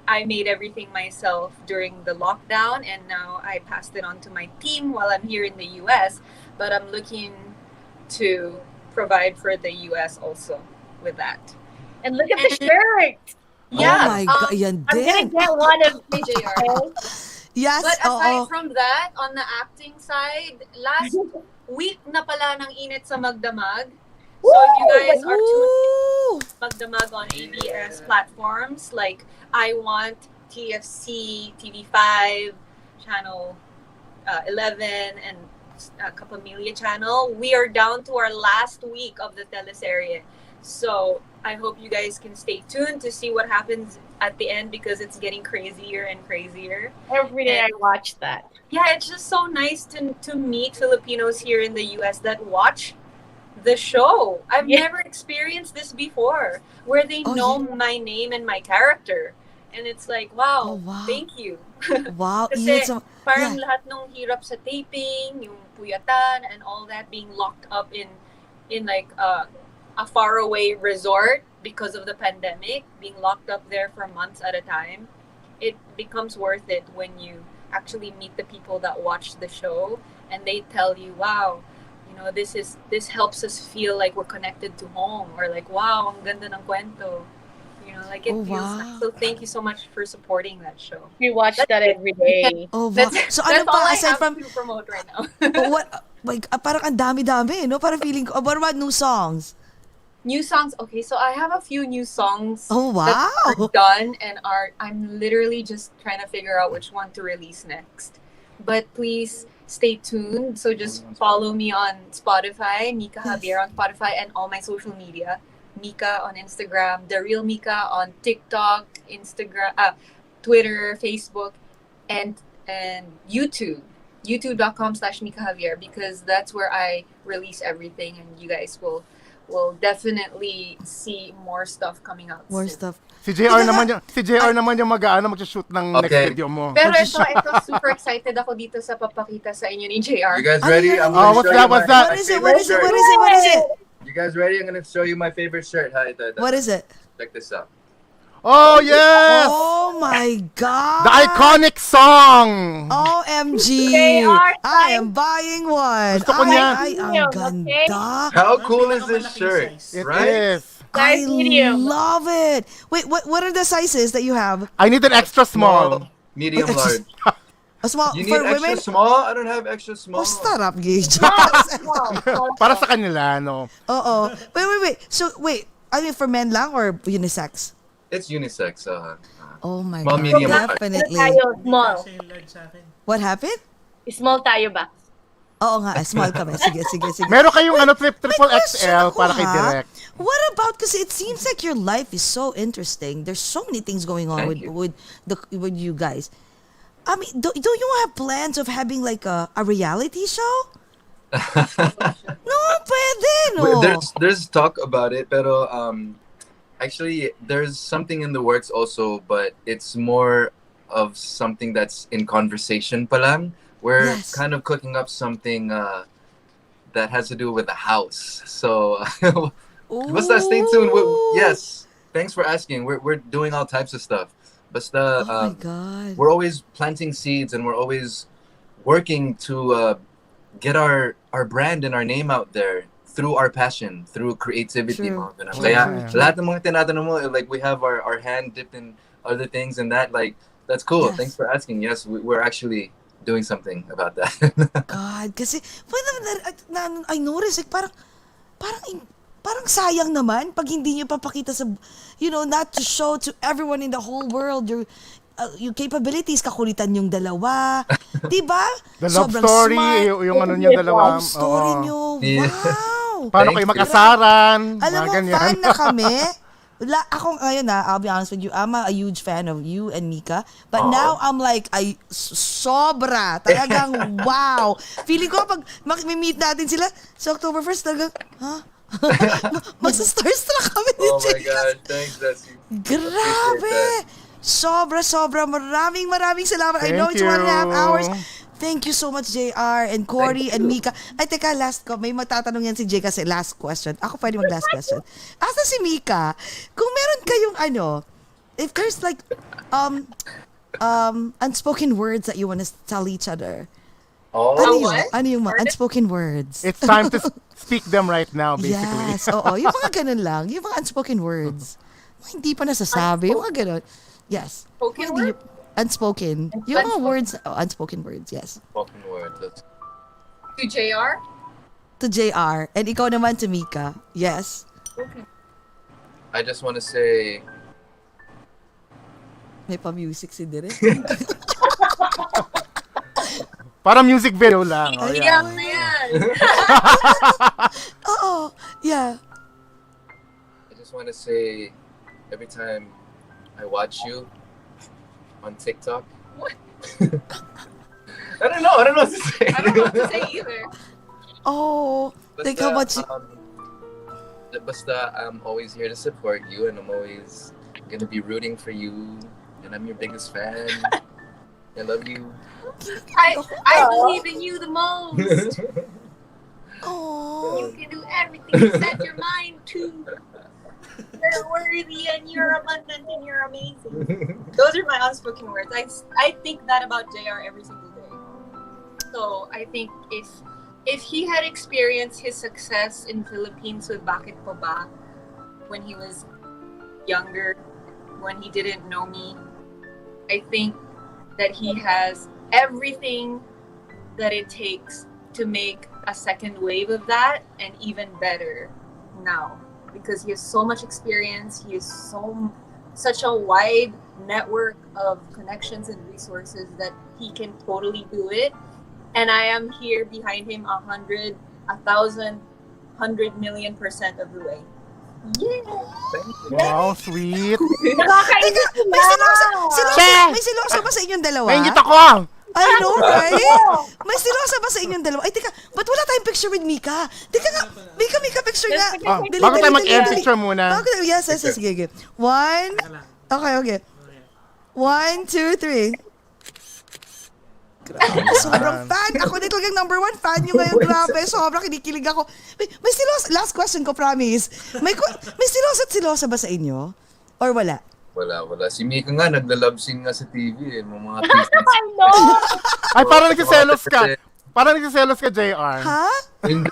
I made everything myself during the lockdown, and now I passed it on to my team while I'm here in the US, but I'm looking to provide for the US also with that.
And look at the shirt.
Yeah.
Oh my God, yan
I'm gonna
din.
get one of
JR.
Yes,
But aside
oo.
from that, on the acting side, last week na pala ng init sa Magdamag. So if you guys are tuned
Ooh.
in Magdamag on ABS platforms like I Want, TFC, TV5, Channel 11, and Kapamilya Channel, we are down to our last week of the teleserye. So I hope you guys can stay tuned to see what happens at the end because it's getting crazier and crazier.
every day. I watch that.
Yeah, it's just so nice to meet Filipinos here in the US that watch the show. I've
Yeah.
never experienced this before, where they
Oh,
know my name and my character. And it's like, wow,
Oh, wow.
thank you.
Wow,
Kasi
it's
parang
yeah.
lahat nung hirap sa taping, yung puyatan and all that, being locked up in like a faraway resort because of the pandemic, being locked up there for months at a time, it becomes worth it when you actually meet the people that watch the show and they tell you, wow, this helps us feel like we're connected to home, or like, wow, ang ganda ng kwento. Like it
Oh,
feels
wow.
nice. So thank you so much for supporting that show.
We watch that every day.
Oh, wow.
That's,
So ano
that's all
pa
I
aside
have
from
to promote right now.
parang ang dami-dami, no? Parang feeling ko, what about new songs?
New songs. Okay, so I have a few new songs
Oh,
that are
wow.
done and I'm literally just trying to figure out which one to release next. But please stay tuned. So just follow me on Spotify, Mika Javier on Spotify, and all my social media. Mika on Instagram, The Real Mika on TikTok, Instagram, Twitter, Facebook, and youtube.com/Mika Javier, because that's where I release everything, and you guys will definitely see more stuff coming out
More
soon.
stuff.
Si JR naman yung mag-shoot ng next
Okay.
video mo.
Pero ito super excited ako dito sa papakita sa inyo ni JR.
You guys ready?
Ano
I'm gonna
what's
show
that?
you
What's
my
that?
What is it?
favorite
What is it?
shirt.
What is it? What is it?
You guys ready? I'm gonna show you my favorite shirt. Hi,
What is it?
check this out.
Oh, yes!
Oh my God!
The iconic song!
OMG!
JR,
I am buying one.
Gusto ko niyan.
Ay, ang ganda.
How cool is this shirt?
It
Right?
is.
I
Size medium.
love it. Wait, what are the sizes that you have?
I need an extra small.
Medium, large.
A small
You need
for
extra
women?
small? I don't have extra small.
Oh, starap, Gage.
Para sa kanila, no?
Oo. Wait. So, I mean, for men lang or unisex?
It's unisex.
Oh my
Small,
God.
medium,
Definitely.
Tayo, small.
What happened?
Small tayo ba?
Oo nga, small kami. Sige.
Meron kayong triple
question
XL
ako,
para kay
ha?
Direk.
What about, because it seems like your life is so interesting. There's so many things going on
Thank you.
with you guys. I mean, do you have plans of having like a reality show? No, pwede, no?
There's talk about it, pero actually there's something in the works also, but it's more of something that's in conversation pa lang. We're
Yes.
kind of cooking up something that has to do with the house. So basta stay tuned. Yes, thanks for asking. We're doing all types of stuff. Basta
Oh my God.
we're always planting seeds, and we're always working to get our brand and our name out there through our passion, through creativity.
True.
Mga ganun.
True,
Kaya
true.
lahat ng mga tinatanong mo, like we have our hand dipped in other things, and that, like, that's cool.
Yes.
Thanks for asking. Yes, we're actually doing something about that.
God, kasi I noticed like parang sayang naman pag hindi niyo papakita sa, not to show to everyone in the whole world your capabilities, kakulitan yung dalawa. Diba?
The love
Sobrang
story,
smart.
yung niyo dalawa.
Love story
oo.
niyo.
Yeah.
Wow.
Paano
Thank
kayo
you.
mag-asaran?
Alam
mga
mo,
ganyan.
fan na kami. Ako ngayon I'll be honest with you, I'm a huge fan of you and Mika. But now I'm like, sobra. Talagang wow. Feeling ko pag mag-meet natin sila sa October 1st, talagang, magsa-starstruck kami ni
Oh my
Jake.
God, thanks. That's
Grabe. Sobra. Maraming salamat. I know
Thank
it's 1.5
you.
hours. Thank you so much, JR and Cory and Mika. Ay, teka, last ko. May magtatanong yan si Jay kasi last question. Ako pwede mag-last question. Asa si Mika, kung meron kayong if there's like unspoken words that you want to tell each other.
What?
Ano yung mga unspoken words?
It's time to speak them right now, basically.
Yes, oo. Yung mga ganun lang. Yung mga unspoken words. Hindi pa nasasabi. Yung mga ganun. Yes.
Spoken
Hindi-
word?
Unspoken. Yung mga words, unspoken words, yes.
spoken word. That's
To JR?
To JR. And ikaw naman to Mika. Yes.
Okay.
I just want to say,
May pa-music si Direk.
Para music video lang. Oh, yeah.
Iyak na yan.
Oo. Yeah.
I just want to say, every time I watch you on TikTok.
What?
I don't know what to say.
I don't know what to say either.
Oh. Think how much...
Basta, I'm always here to support you, and I'm always gonna be rooting for you, and I'm your biggest fan. I love you.
I believe in you the most.
Oh.
You can do everything you set your mind to. You're worthy and you're abundant and you're amazing. Those are my unspoken words. I think that about JR every single day. So I think if he had experienced his success in Philippines with Bakit Pa Ba when he was younger, when he didn't know me, I think that he has everything that it takes to make a second wave of that, and even better now, because he has so much experience. He has such a wide network of connections and resources that he can totally do it. And I am here behind him 100, 1,000, 100,000,000% of the way.
Wow, sweet.
Nakakainis
May
sila.
silosa ba sa inyong dalawa?
Maingit ako!
I know, right? May silosa ba sa inyong dalawa? Ay, teka, ba't wala tayong picture with Mika? Teka nga, Mika, picture nga.
Bago tayo mag-end picture muna.
Yes, sige. One. Okay. 1, 2, 3. Grabe, sobrang fan. Ako na talagang number 1 fan nyo ngayon. Grabe, sobrang kinikilig ako. May silosa, last question ko, promise. May silosa at silosa ba sa inyo? Or wala?
Wala. Si Mika nga, nagla-love scene nga sa TV eh. Mga
I know.
Ay, parang nagsiselos ka. Parang nagsiselos ka, JR.
Ha?
Hindi.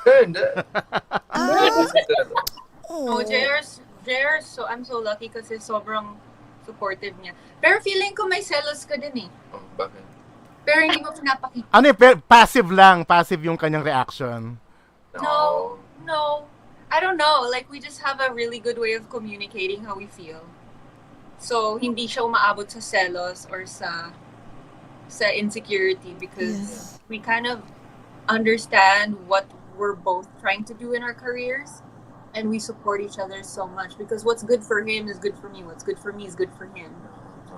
Oh, JR, so I'm so lucky kasi sobrang supportive niya. Pero feeling ko may selos ka din eh.
Oh, bakit?
Pero hindi mo pinapakita.
Ano passive lang. Passive yung kanyang reaction.
No. I don't know. Like, we just have a really good way of communicating how we feel. So, hindi siya umaabot sa selos or sa insecurity because we kind of understand what we're both trying to do in our careers and we support each other so much because what's good for him is good for me. What's good for me is good for him.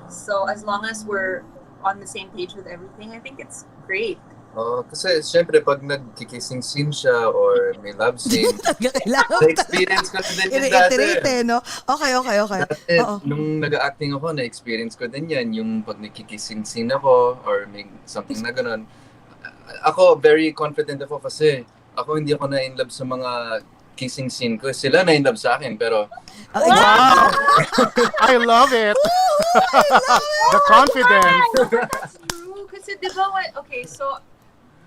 So, as long as we're on the same page with everything, I think it's great.
Kasi syempre pag nagkikissing scene siya or may love scene, na-experience ko na din yun dati.
No? Okay.
Dati, nung nag-acting ako, na-experience ko din yan. Yung pag nagkikissing scene ako or may something na ganun. Ako, very confident ako kasi ako hindi ako na-inlove sa mga kissing scene ko. Sila na-inlove sa akin, pero...
Wow! I love it! The confidence!
That's true. Kasi diba, okay, so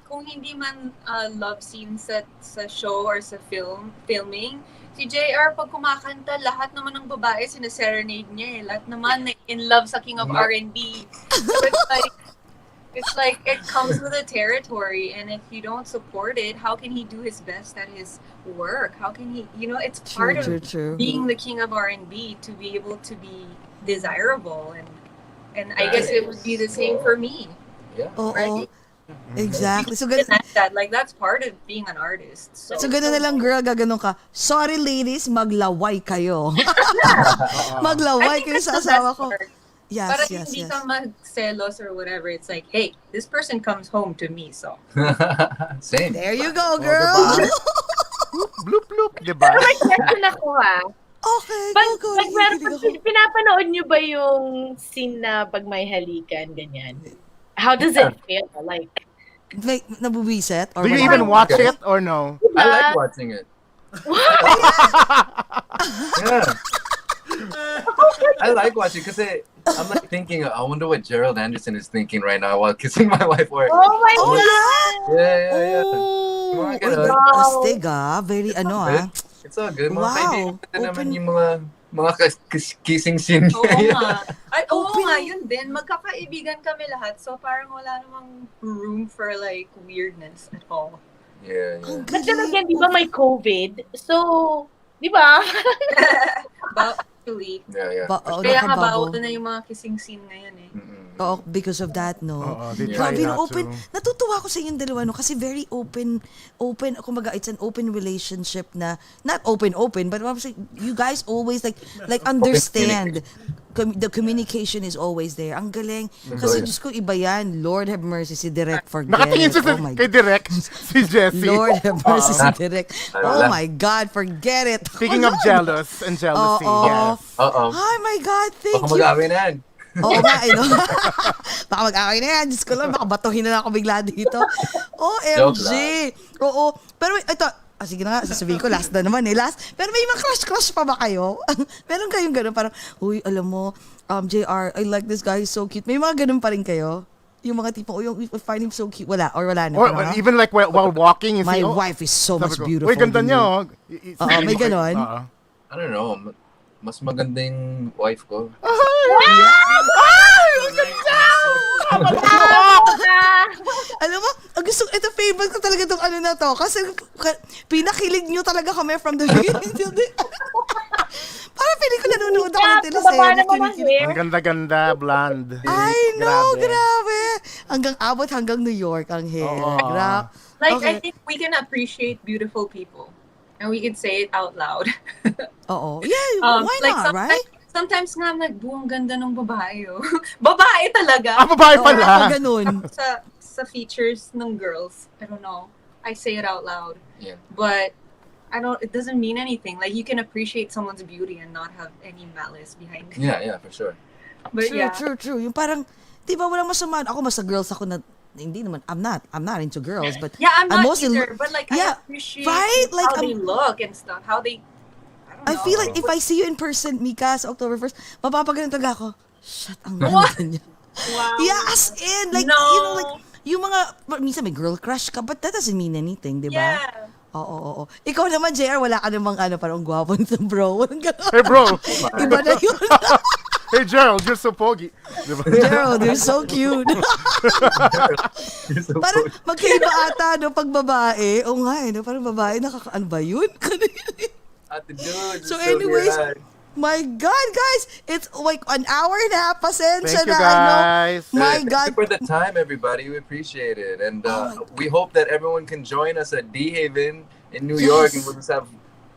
kung hindi man love scene sa show or sa filming, si JR pag kumakanta, lahat naman ng babae sinaserenade niya eh. Lahat naman in love sa King of R&B. So it's like it comes with a territory, and if you don't support it, how can he do his best at his work? How can he, it's part of being the King of R&B to be able to be desirable, and I guess it would be the same for me.
Yeah.
Right?
Exactly. So
that's part of being an artist. So
gano'n na lang, girl, gaganon ka. Sorry, ladies, maglaway kayo. Maglaway kayo sa asawa ko. Yes,
para
yes.
hindi ka magselos or whatever. It's like, hey, this person comes home to me, so.
Same.
There you go, girl.
Bloop, bloop, diba?
May question ako ha.
Okay, go.
Pinapanood nyo ba yung scene na pag may halikan, ganyan? How does it feel? Like,
nabuwiset?
Do you even watch it or no?
I like watching it. Yeah. I like watching kasi I'm like thinking, I wonder what Gerald Anderson is thinking right now while kissing my wife. Or,
oh my God!
Yeah.
Astig very
It's all good. Mga
Wow.
kaibigan ko naman yung mga kissing scene.
Oo nga, yun din. Magkakaibigan kami lahat. So parang wala namang room for like weirdness at all.
Yeah.
But then again, di ba may COVID? So, di ba?
Actually.
Yeah.
Kaya nga bawal na yung mga kissing scene ngayon eh.
Oh, because of that, no?
They try
Grabe,
not
open.
to.
Natutuwa ako sa inyong dalawa, no? Kasi very open, kumbaga, it's an open relationship na, not open, but obviously, you guys always, like understand. The communication is always there. Ang galing. Kasi, Diyos ko, iba yan. Lord have mercy, si Direk, forget
Nakatingin
it.
siya kay Direk, si Jessie.
Lord have mercy, si Direk. Oh my God, forget it.
Speaking of jealous and jealousy, yes.
Oh
my God, thank
Baka
you.
mag-awin na yan.
Oo nga, baka mag-away na yan. Diyos ko lang, baka batuhin na ako bigla dito. OMG. Oo. Pero ito, sige na nga, sasabihin ko, last na naman Pero may mga crush pa ba kayo? Meron kayong gano'n, parang, uy, alam mo, JR, I like this guy, he's so cute. May mga gano'n pa rin kayo? Yung mga tipong, we find him so cute. Wala na.
Or even like while walking, you
my
see,
wife is so much beautiful.
Uy, ganda niya,
may gano'n?
I don't know. Mas maganda yung wife ko.
Alam mo, ito favorite ko talaga itong na to. Kasi pinakilig nyo talaga kami from the beginning. Parang feeling ko nanonood ako ng teleserye.
Ang ganda-ganda, blonde.
I know, grabe. Hanggang New York ang hair.
Like, I think we can appreciate beautiful people. and we can say it out loud.
Oo. Yeah, why
like
not, right?
Sometimes nga I'm like, buong ganda ng babae. Babae talaga.
Babae pala.
Ganun.
sa features ng girls. I don't know. I say it out loud.
Yeah.
But it doesn't mean anything. Like, you can appreciate someone's beauty and not have any malice behind it.
Yeah, for sure.
But
True. Yung parang, di ba walang masama. Ako mas sa girls ako na, hindi naman, I'm not into girls, but
yeah, I'm not
mostly,
either. But like, I appreciate
like,
how they look and stuff. How they,
I feel like if I see you in person, Mika, sa October 1st, mapapagalan talaga ako, shit, ang ganda niya.
Wow.
Yeah, as in, like,
no.
you know, like, yung mga, minsan may girl crush ka, but that doesn't mean anything, di ba?
Yeah.
Oo. Ikaw naman, JR, wala ka namang parang gwapo sa bro.
Hey, bro.
Iba na yun.
Hey, Gerald, you're so pogi.
Gerald, you're so cute. Parang magkaiba ata, no, pag babae. Oo nga, no, parang babae, ano ba yun? So anyways, my God, guys, it's like an hour and a half. Pasensya
Thank you,
na.
guys.
My
Thank
God.
you for the time, everybody. We appreciate it. And we hope that everyone can join us at D-Haven in New York. And we'll just have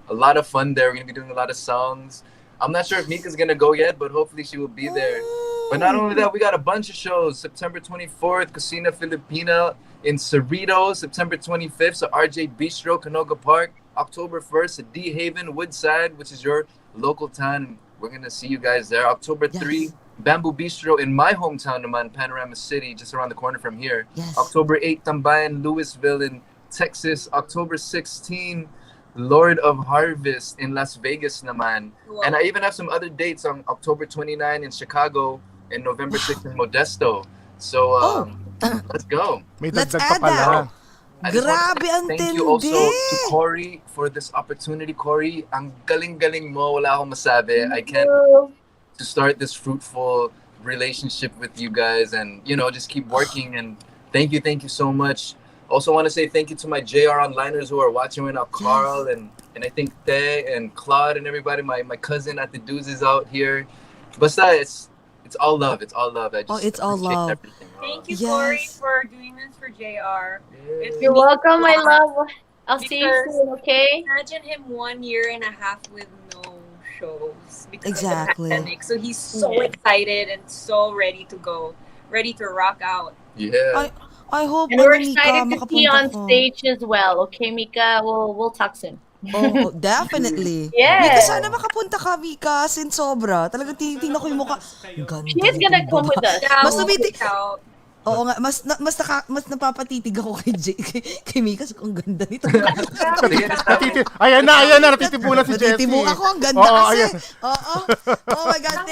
a lot of fun there. We're going to be doing a lot of songs. I'm not sure if Mika's going to go yet, but hopefully she will be there. But not only that, we got a bunch of shows. September 24th, Cocina Filipina in Cerritos. September 25th, so RJ Bistro, Canoga Park. October 1st, at D-Haven, Woodside, which is your local town. We're going to see you guys there. October 3, Bamboo Bistro in my hometown naman, Panorama City, just around the corner from here.
Yes.
October 8, Tambayan, Louisville in Texas. October 16, Lord of Harvest in Las Vegas naman.
Wow.
And I even have some other dates on October 29 in Chicago and November 6 in Modesto. So let's go.
May
Let's
dagdag
add
pa pala.
that.
I just want
Grabe,
to
ang
thank you also to
tindi.
Cory for this opportunity. Cory, ang galing-galing mo. Wala akong masabi. I can't to start this fruitful relationship with you guys and, just keep working. And thank you so much. Also want to say thank you to my JR Onliners who are watching right now. Carl and I think Te and Claude and everybody. My cousin at the Dudes is out here. Basta, it's all love. It's all love. I just
it's all
appreciate
love.
everything.
Thank you,
Yes.
Cory, for doing this for JR.
You're welcome, my love. I'll see you soon, okay?
Imagine him 1.5 years with no shows because
Exactly.
of the pandemic. So he's so excited and so ready to go, ready to rock out.
Yeah.
I hope
And we're
Mika,
excited to see you on
makapunta ko.
stage as well, okay, Mika? We'll talk soon.
Oh, definitely.
Yes.
Mika, sana makapunta ka, Mika. Sin sobra. Talagang tinitingnan ko yung mukha. Ang ganda
She is gonna
nitong
come with
babae.
us.
Yeah,
Mas
we'll
tumiti-
pick out.
Oo nga, mas napapatitig ako kay Mika. Ang ganda nito.
Ayan na, natitibunan si Jessie.
Natitibo ako. Ang ganda
Oo,
kasi.
ayan.
Oo. Oh my God.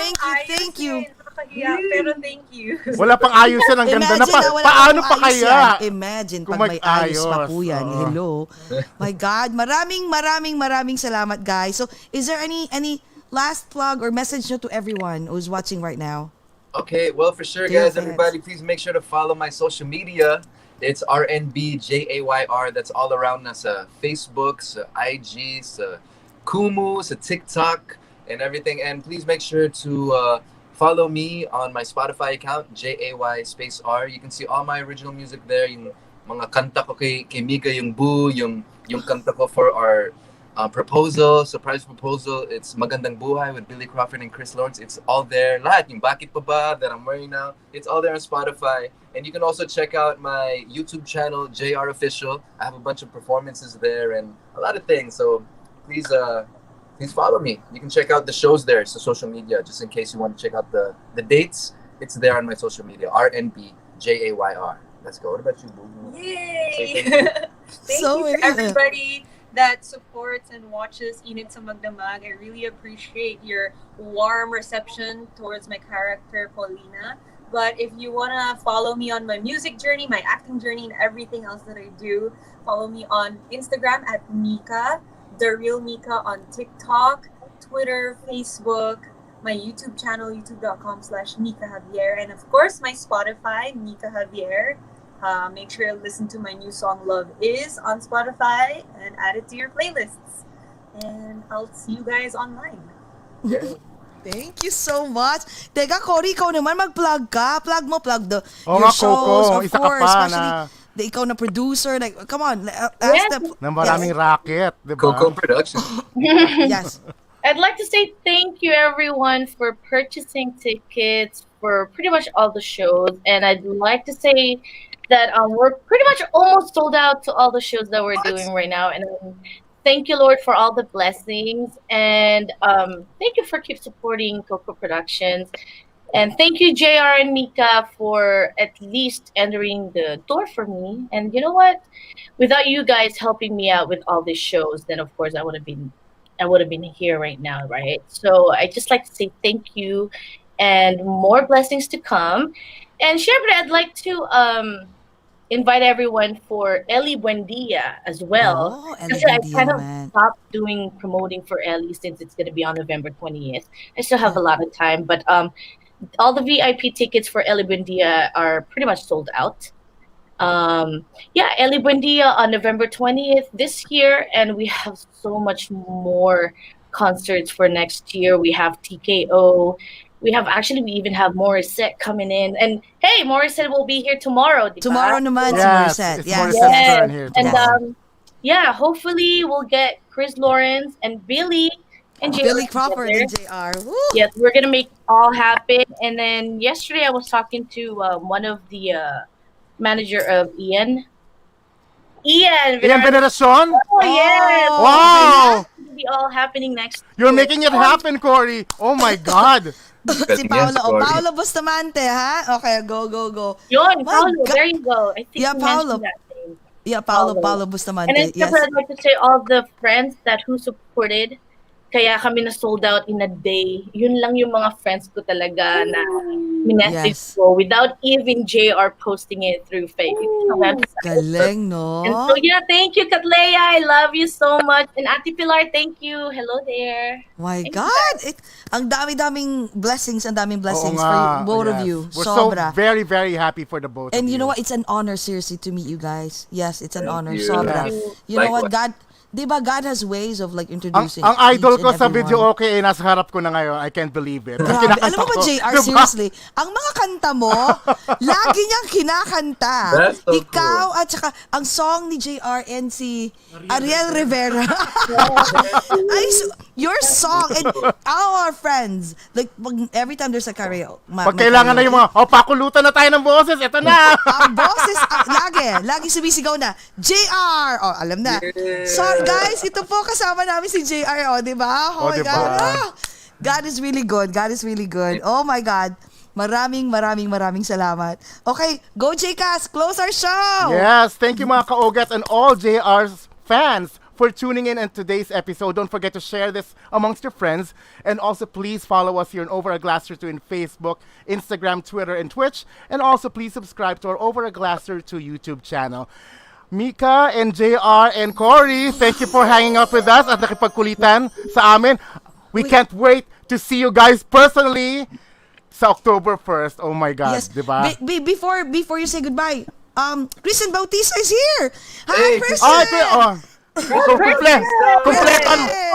Thank you.
Yeah, pero thank you.
Wala pang ayos yan, ang ganda na pa.
wala
Paano
pang
pa
ayos
kaya?
yan. Imagine,
Kung
pag may ayos pa
mag-ayos.
po yan.
Oo.
Hello. My God. Maraming salamat, guys. So, is there any last plug or message nyo to everyone who's watching right now?
Okay, well, for sure,
Feel
guys,
it.
everybody, please make sure to follow my social media. It's RNBJAYR. That's all around us. Facebook, IG, Kumu, TikTok, and everything. And please make sure to follow me on my Spotify account, JAY space R. You can see all my original music there. Yung mga kanta ko kay Mika, yung Boo, yung kanta ko for our surprise proposal. It's Magandang Buhay with Billy Crawford and Chris Lawrence. It's all there. Lahat, yung Bakit Pa Ba that I'm wearing now. It's all there on Spotify. And you can also check out my YouTube channel, JR Official. I have a bunch of performances there and a lot of things. So please follow me. You can check out the shows there. So social media, just in case you want to check out the dates. It's there on my social media, RNBJAYR. Let's go. What about you, Boo?
Yay! Thank
So
you
weird.
for everybody that supports and watches Init sa Magdamag. I really appreciate your warm reception towards my character, Paulina. But if you want to follow me on my music journey, my acting journey, and everything else that I do, follow me on Instagram at Mika, The Real Mika on TikTok, Twitter, Facebook, my YouTube channel, youtube.com/Mika Javier, and of course my Spotify, Mika Javier. Make sure to listen to my new song Love Is on Spotify and add it to your playlists. And I'll see you guys online.
Thank you so much. Teka, Cory, ikaw naman mag-plug ka. Plug mo, plug
Oo
your
nga,
shows,
Coco.
of
Isa ka
course.
pa
Especially
na
ikaw na producer, like, come on, ask
Yes.
them.
Na maraming racket, di ba?
Coco Production.
Yes.
I'd like to say thank you everyone for purchasing tickets for pretty much all the shows, and I'd like to say that we're pretty much almost sold out to all the shows that we're doing right now, and thank you, Lord, for all the blessings, and thank you for keep supporting Coco Productions, and thank you JR and Mika for at least entering the door for me. And you know what? Without you guys helping me out with all these shows, then of course I would have been here right now, right? So I just like to say thank you, and more blessings to come. And syempre, I'd like to invite everyone for Ellie Buendia as well.
Oh, Ellie
Kasi I
Buendia
kind of
naman.
stopped doing promoting for Ellie since it's going to be on November 20th. I still have a lot of time, but all the VIP tickets for Ellie Buendia are pretty much sold out. Ellie Buendia on November 20th this year, and we have so much more concerts for next year. We have TKO. We even have Morissette coming in. And hey, Morissette will be here tomorrow. Diba?
Tomorrow naman si
Yes,
Morissette.
it's
Yes.
Morissette's turn here tomorrow.
And hopefully we'll get Chris Lawrence and Billy and JR
Billy Crawford
together.
and JR. Woo.
Yes, we're gonna make it all happen. And then yesterday I was talking to one of the manager of Ian.
Ian Veneracion?
Oh yes.
Wow!
It's gonna be all happening next.
You're making it happen, Cory. Oh my God.
Si Paolo. Oh, Paolo Bustamante, ha? Okay, go.
Yun,
My
Paolo,
God.
there you go. I think
Yeah,
you
Paolo.
mentioned that name.
Yeah, Paolo Bustamante.
And then
Yes.
I'd like to say all the friends who supported, kaya kami na sold out in a day. Yun lang yung mga friends ko talaga na minessage
Yes.
ko without even JR posting it through Facebook.
Galing, no?
And so thank you, Katleya. I love you so much. And Ate Pilar, thank you. Hello there.
My
Thank
God! Ang dami-daming blessings for
Oo
you,
nga,
both of
yes.
you.
We're
Sobra.
so very, very happy for the both
And
of
you know what? It's an honor, seriously, to meet you guys. Yes, it's an honor.
you.
Sobra.
Yes.
You know what?
Likewise.
God has ways of like
Ang
introducing
idol
each
ko
and
sa
everyone.
video okay nasa harap ko na ngayon. I can't believe it.
Grabe.
Kinakanta
Alam mo ba,
ko.
JR,
Diba?
seriously, ang mga kanta mo, lagi niyang kinakanta.
That's so
Ikaw
cool.
at saka ang song ni JR and si Ariel Rivera. Your song and our friends, like every time there's a karaoke.
Pag kailangan na yung mga, pakulutan na tayo ng boses, eto na.
Ang boses, lagi sumisigaw na, JR! Oh, alam na.
Yeah.
So, guys, ito po kasama namin si JR, di ba? Oh, my
diba?
God. Ah! God is really good. God is really good. Oh, my God. Maraming salamat. Okay, go JCast. Close our show.
Yes, thank you mga ka-OAGOT and all JR's fans for tuning in today's episode. Don't forget to share this amongst your friends. And also please follow us here on Over a Glass or Two in Facebook, Instagram, Twitter, and Twitch. And also please subscribe to our Over a Glass or Two YouTube channel. Mika and JR and Cory, thank you for hanging out with us at nakipagkulitan sa amin. We can't wait to see you guys personally sa October 1st. Oh my God,
Yes.
diba?
Before you say goodbye, Kristen Bautista is here. Hi,
Hey,
Kristen.
Complete.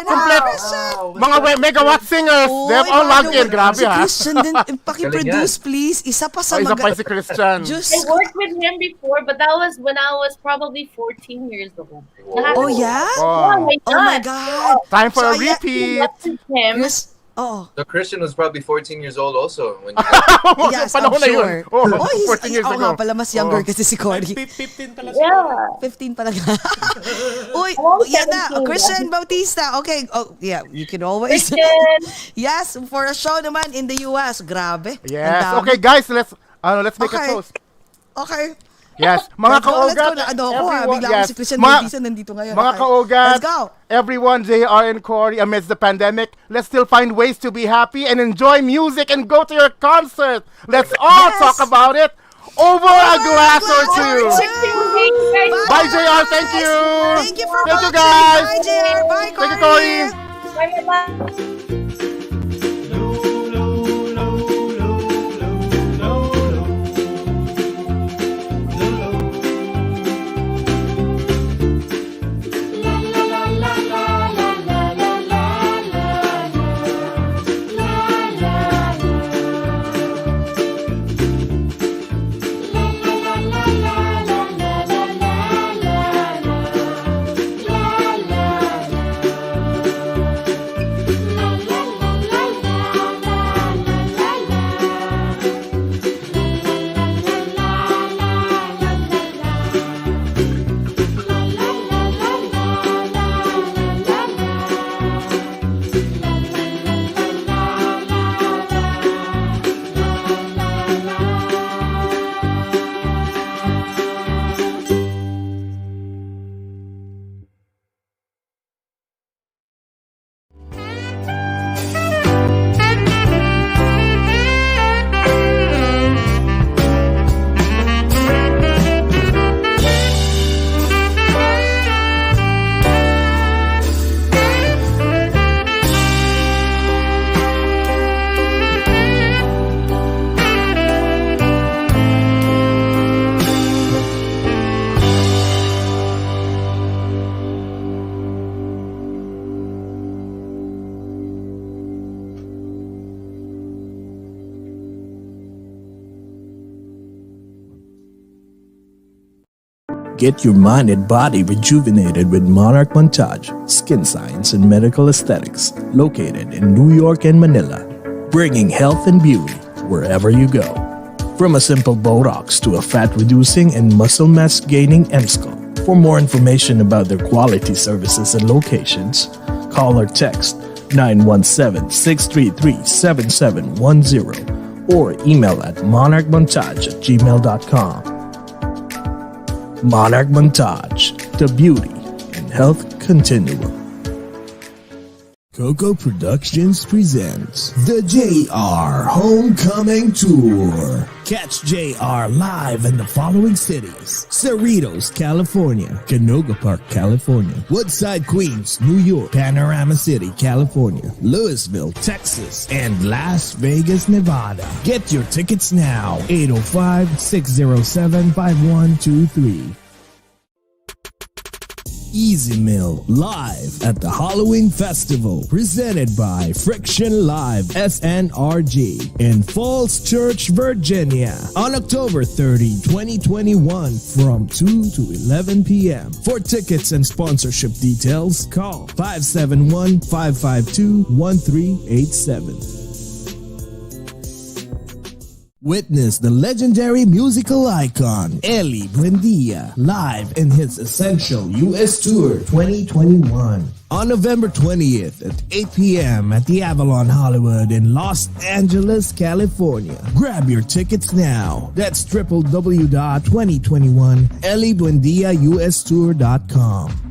Wow.
Mga megawatt singers. They have all logged in. Grabe
si
ha.
Christian din, pakiproduce please. Isa pa sa
Isa pa si Christian.
Diyos
I
ko.
worked with him before, but that was when I was probably 14 years old.
Oh, yeah?
Oh.
Oh my God.
Time for a
So, yeah,
repeat.
Him.
Chris, oh.
So Christian was probably 14 years old also when
Yes,
Panahon
I'm
na yun.
sure.
Oh,
he's,
14 years
oo
ago.
nga pala, mas younger
Oh.
kasi si Cory.
15 pala
Yeah.
15 pa lang. Uy,
Oh,
yan na.
17
Christian Bautista. Okay. Oh, yeah, you can always.
Christian.
Yes, for a show naman in the US. Grabe. Ang
Yes.
dami.
Okay guys, let's make
Okay.
a toast.
Okay.
Yes, mga
Let's go.
ka-OAGOT.
Bigla ako si Christian
Ma-
Bautista nandito ngayon.
Mga
Okay.
ka-OAGOT,
Let's go.
everyone, JR and Cory, amidst the pandemic, let's still find ways to be happy and enjoy music and go to your concert. Let's all
Yes.
talk about it over a glass or two. Bye, JR. Thank you.
Thank you for
Thank you,
watching.
guys.
Bye, JR. Bye,
Thank you, Cory.
Bye-bye.
la la la la la la
Get your mind and body rejuvenated with Monarch Montage, Skin Science and Medical Aesthetics, located in New York and Manila, bringing health and beauty wherever you go. From a simple Botox to a fat-reducing and muscle mass-gaining MSCO. For more information about their quality services and locations, call or text 917-633-7710 or email at monarchmontage@gmail.com. Monarch Montage, the beauty and health continuum. Coco Productions presents the JR Homecoming Tour. Catch JR live in the following cities: Cerritos, California; Canoga Park, California; Woodside, Queens, New York; Panorama City, California; Louisville, Texas; and Las Vegas, Nevada. Get your tickets now. 805-607-5123. Easy Mill live at the Halloween Festival, presented by Friction Live SNRG in Falls Church, Virginia, on October 30, 2021 from 2 to 11 p.m. For tickets and sponsorship details, call 571-552-1387. Witness the legendary musical icon, Eli Buendia, live in his Essential US Tour 2021. On November 20th at 8 p.m. at the Avalon Hollywood in Los Angeles, California. Grab your tickets now. That's www.2021elibuendiaustour.com.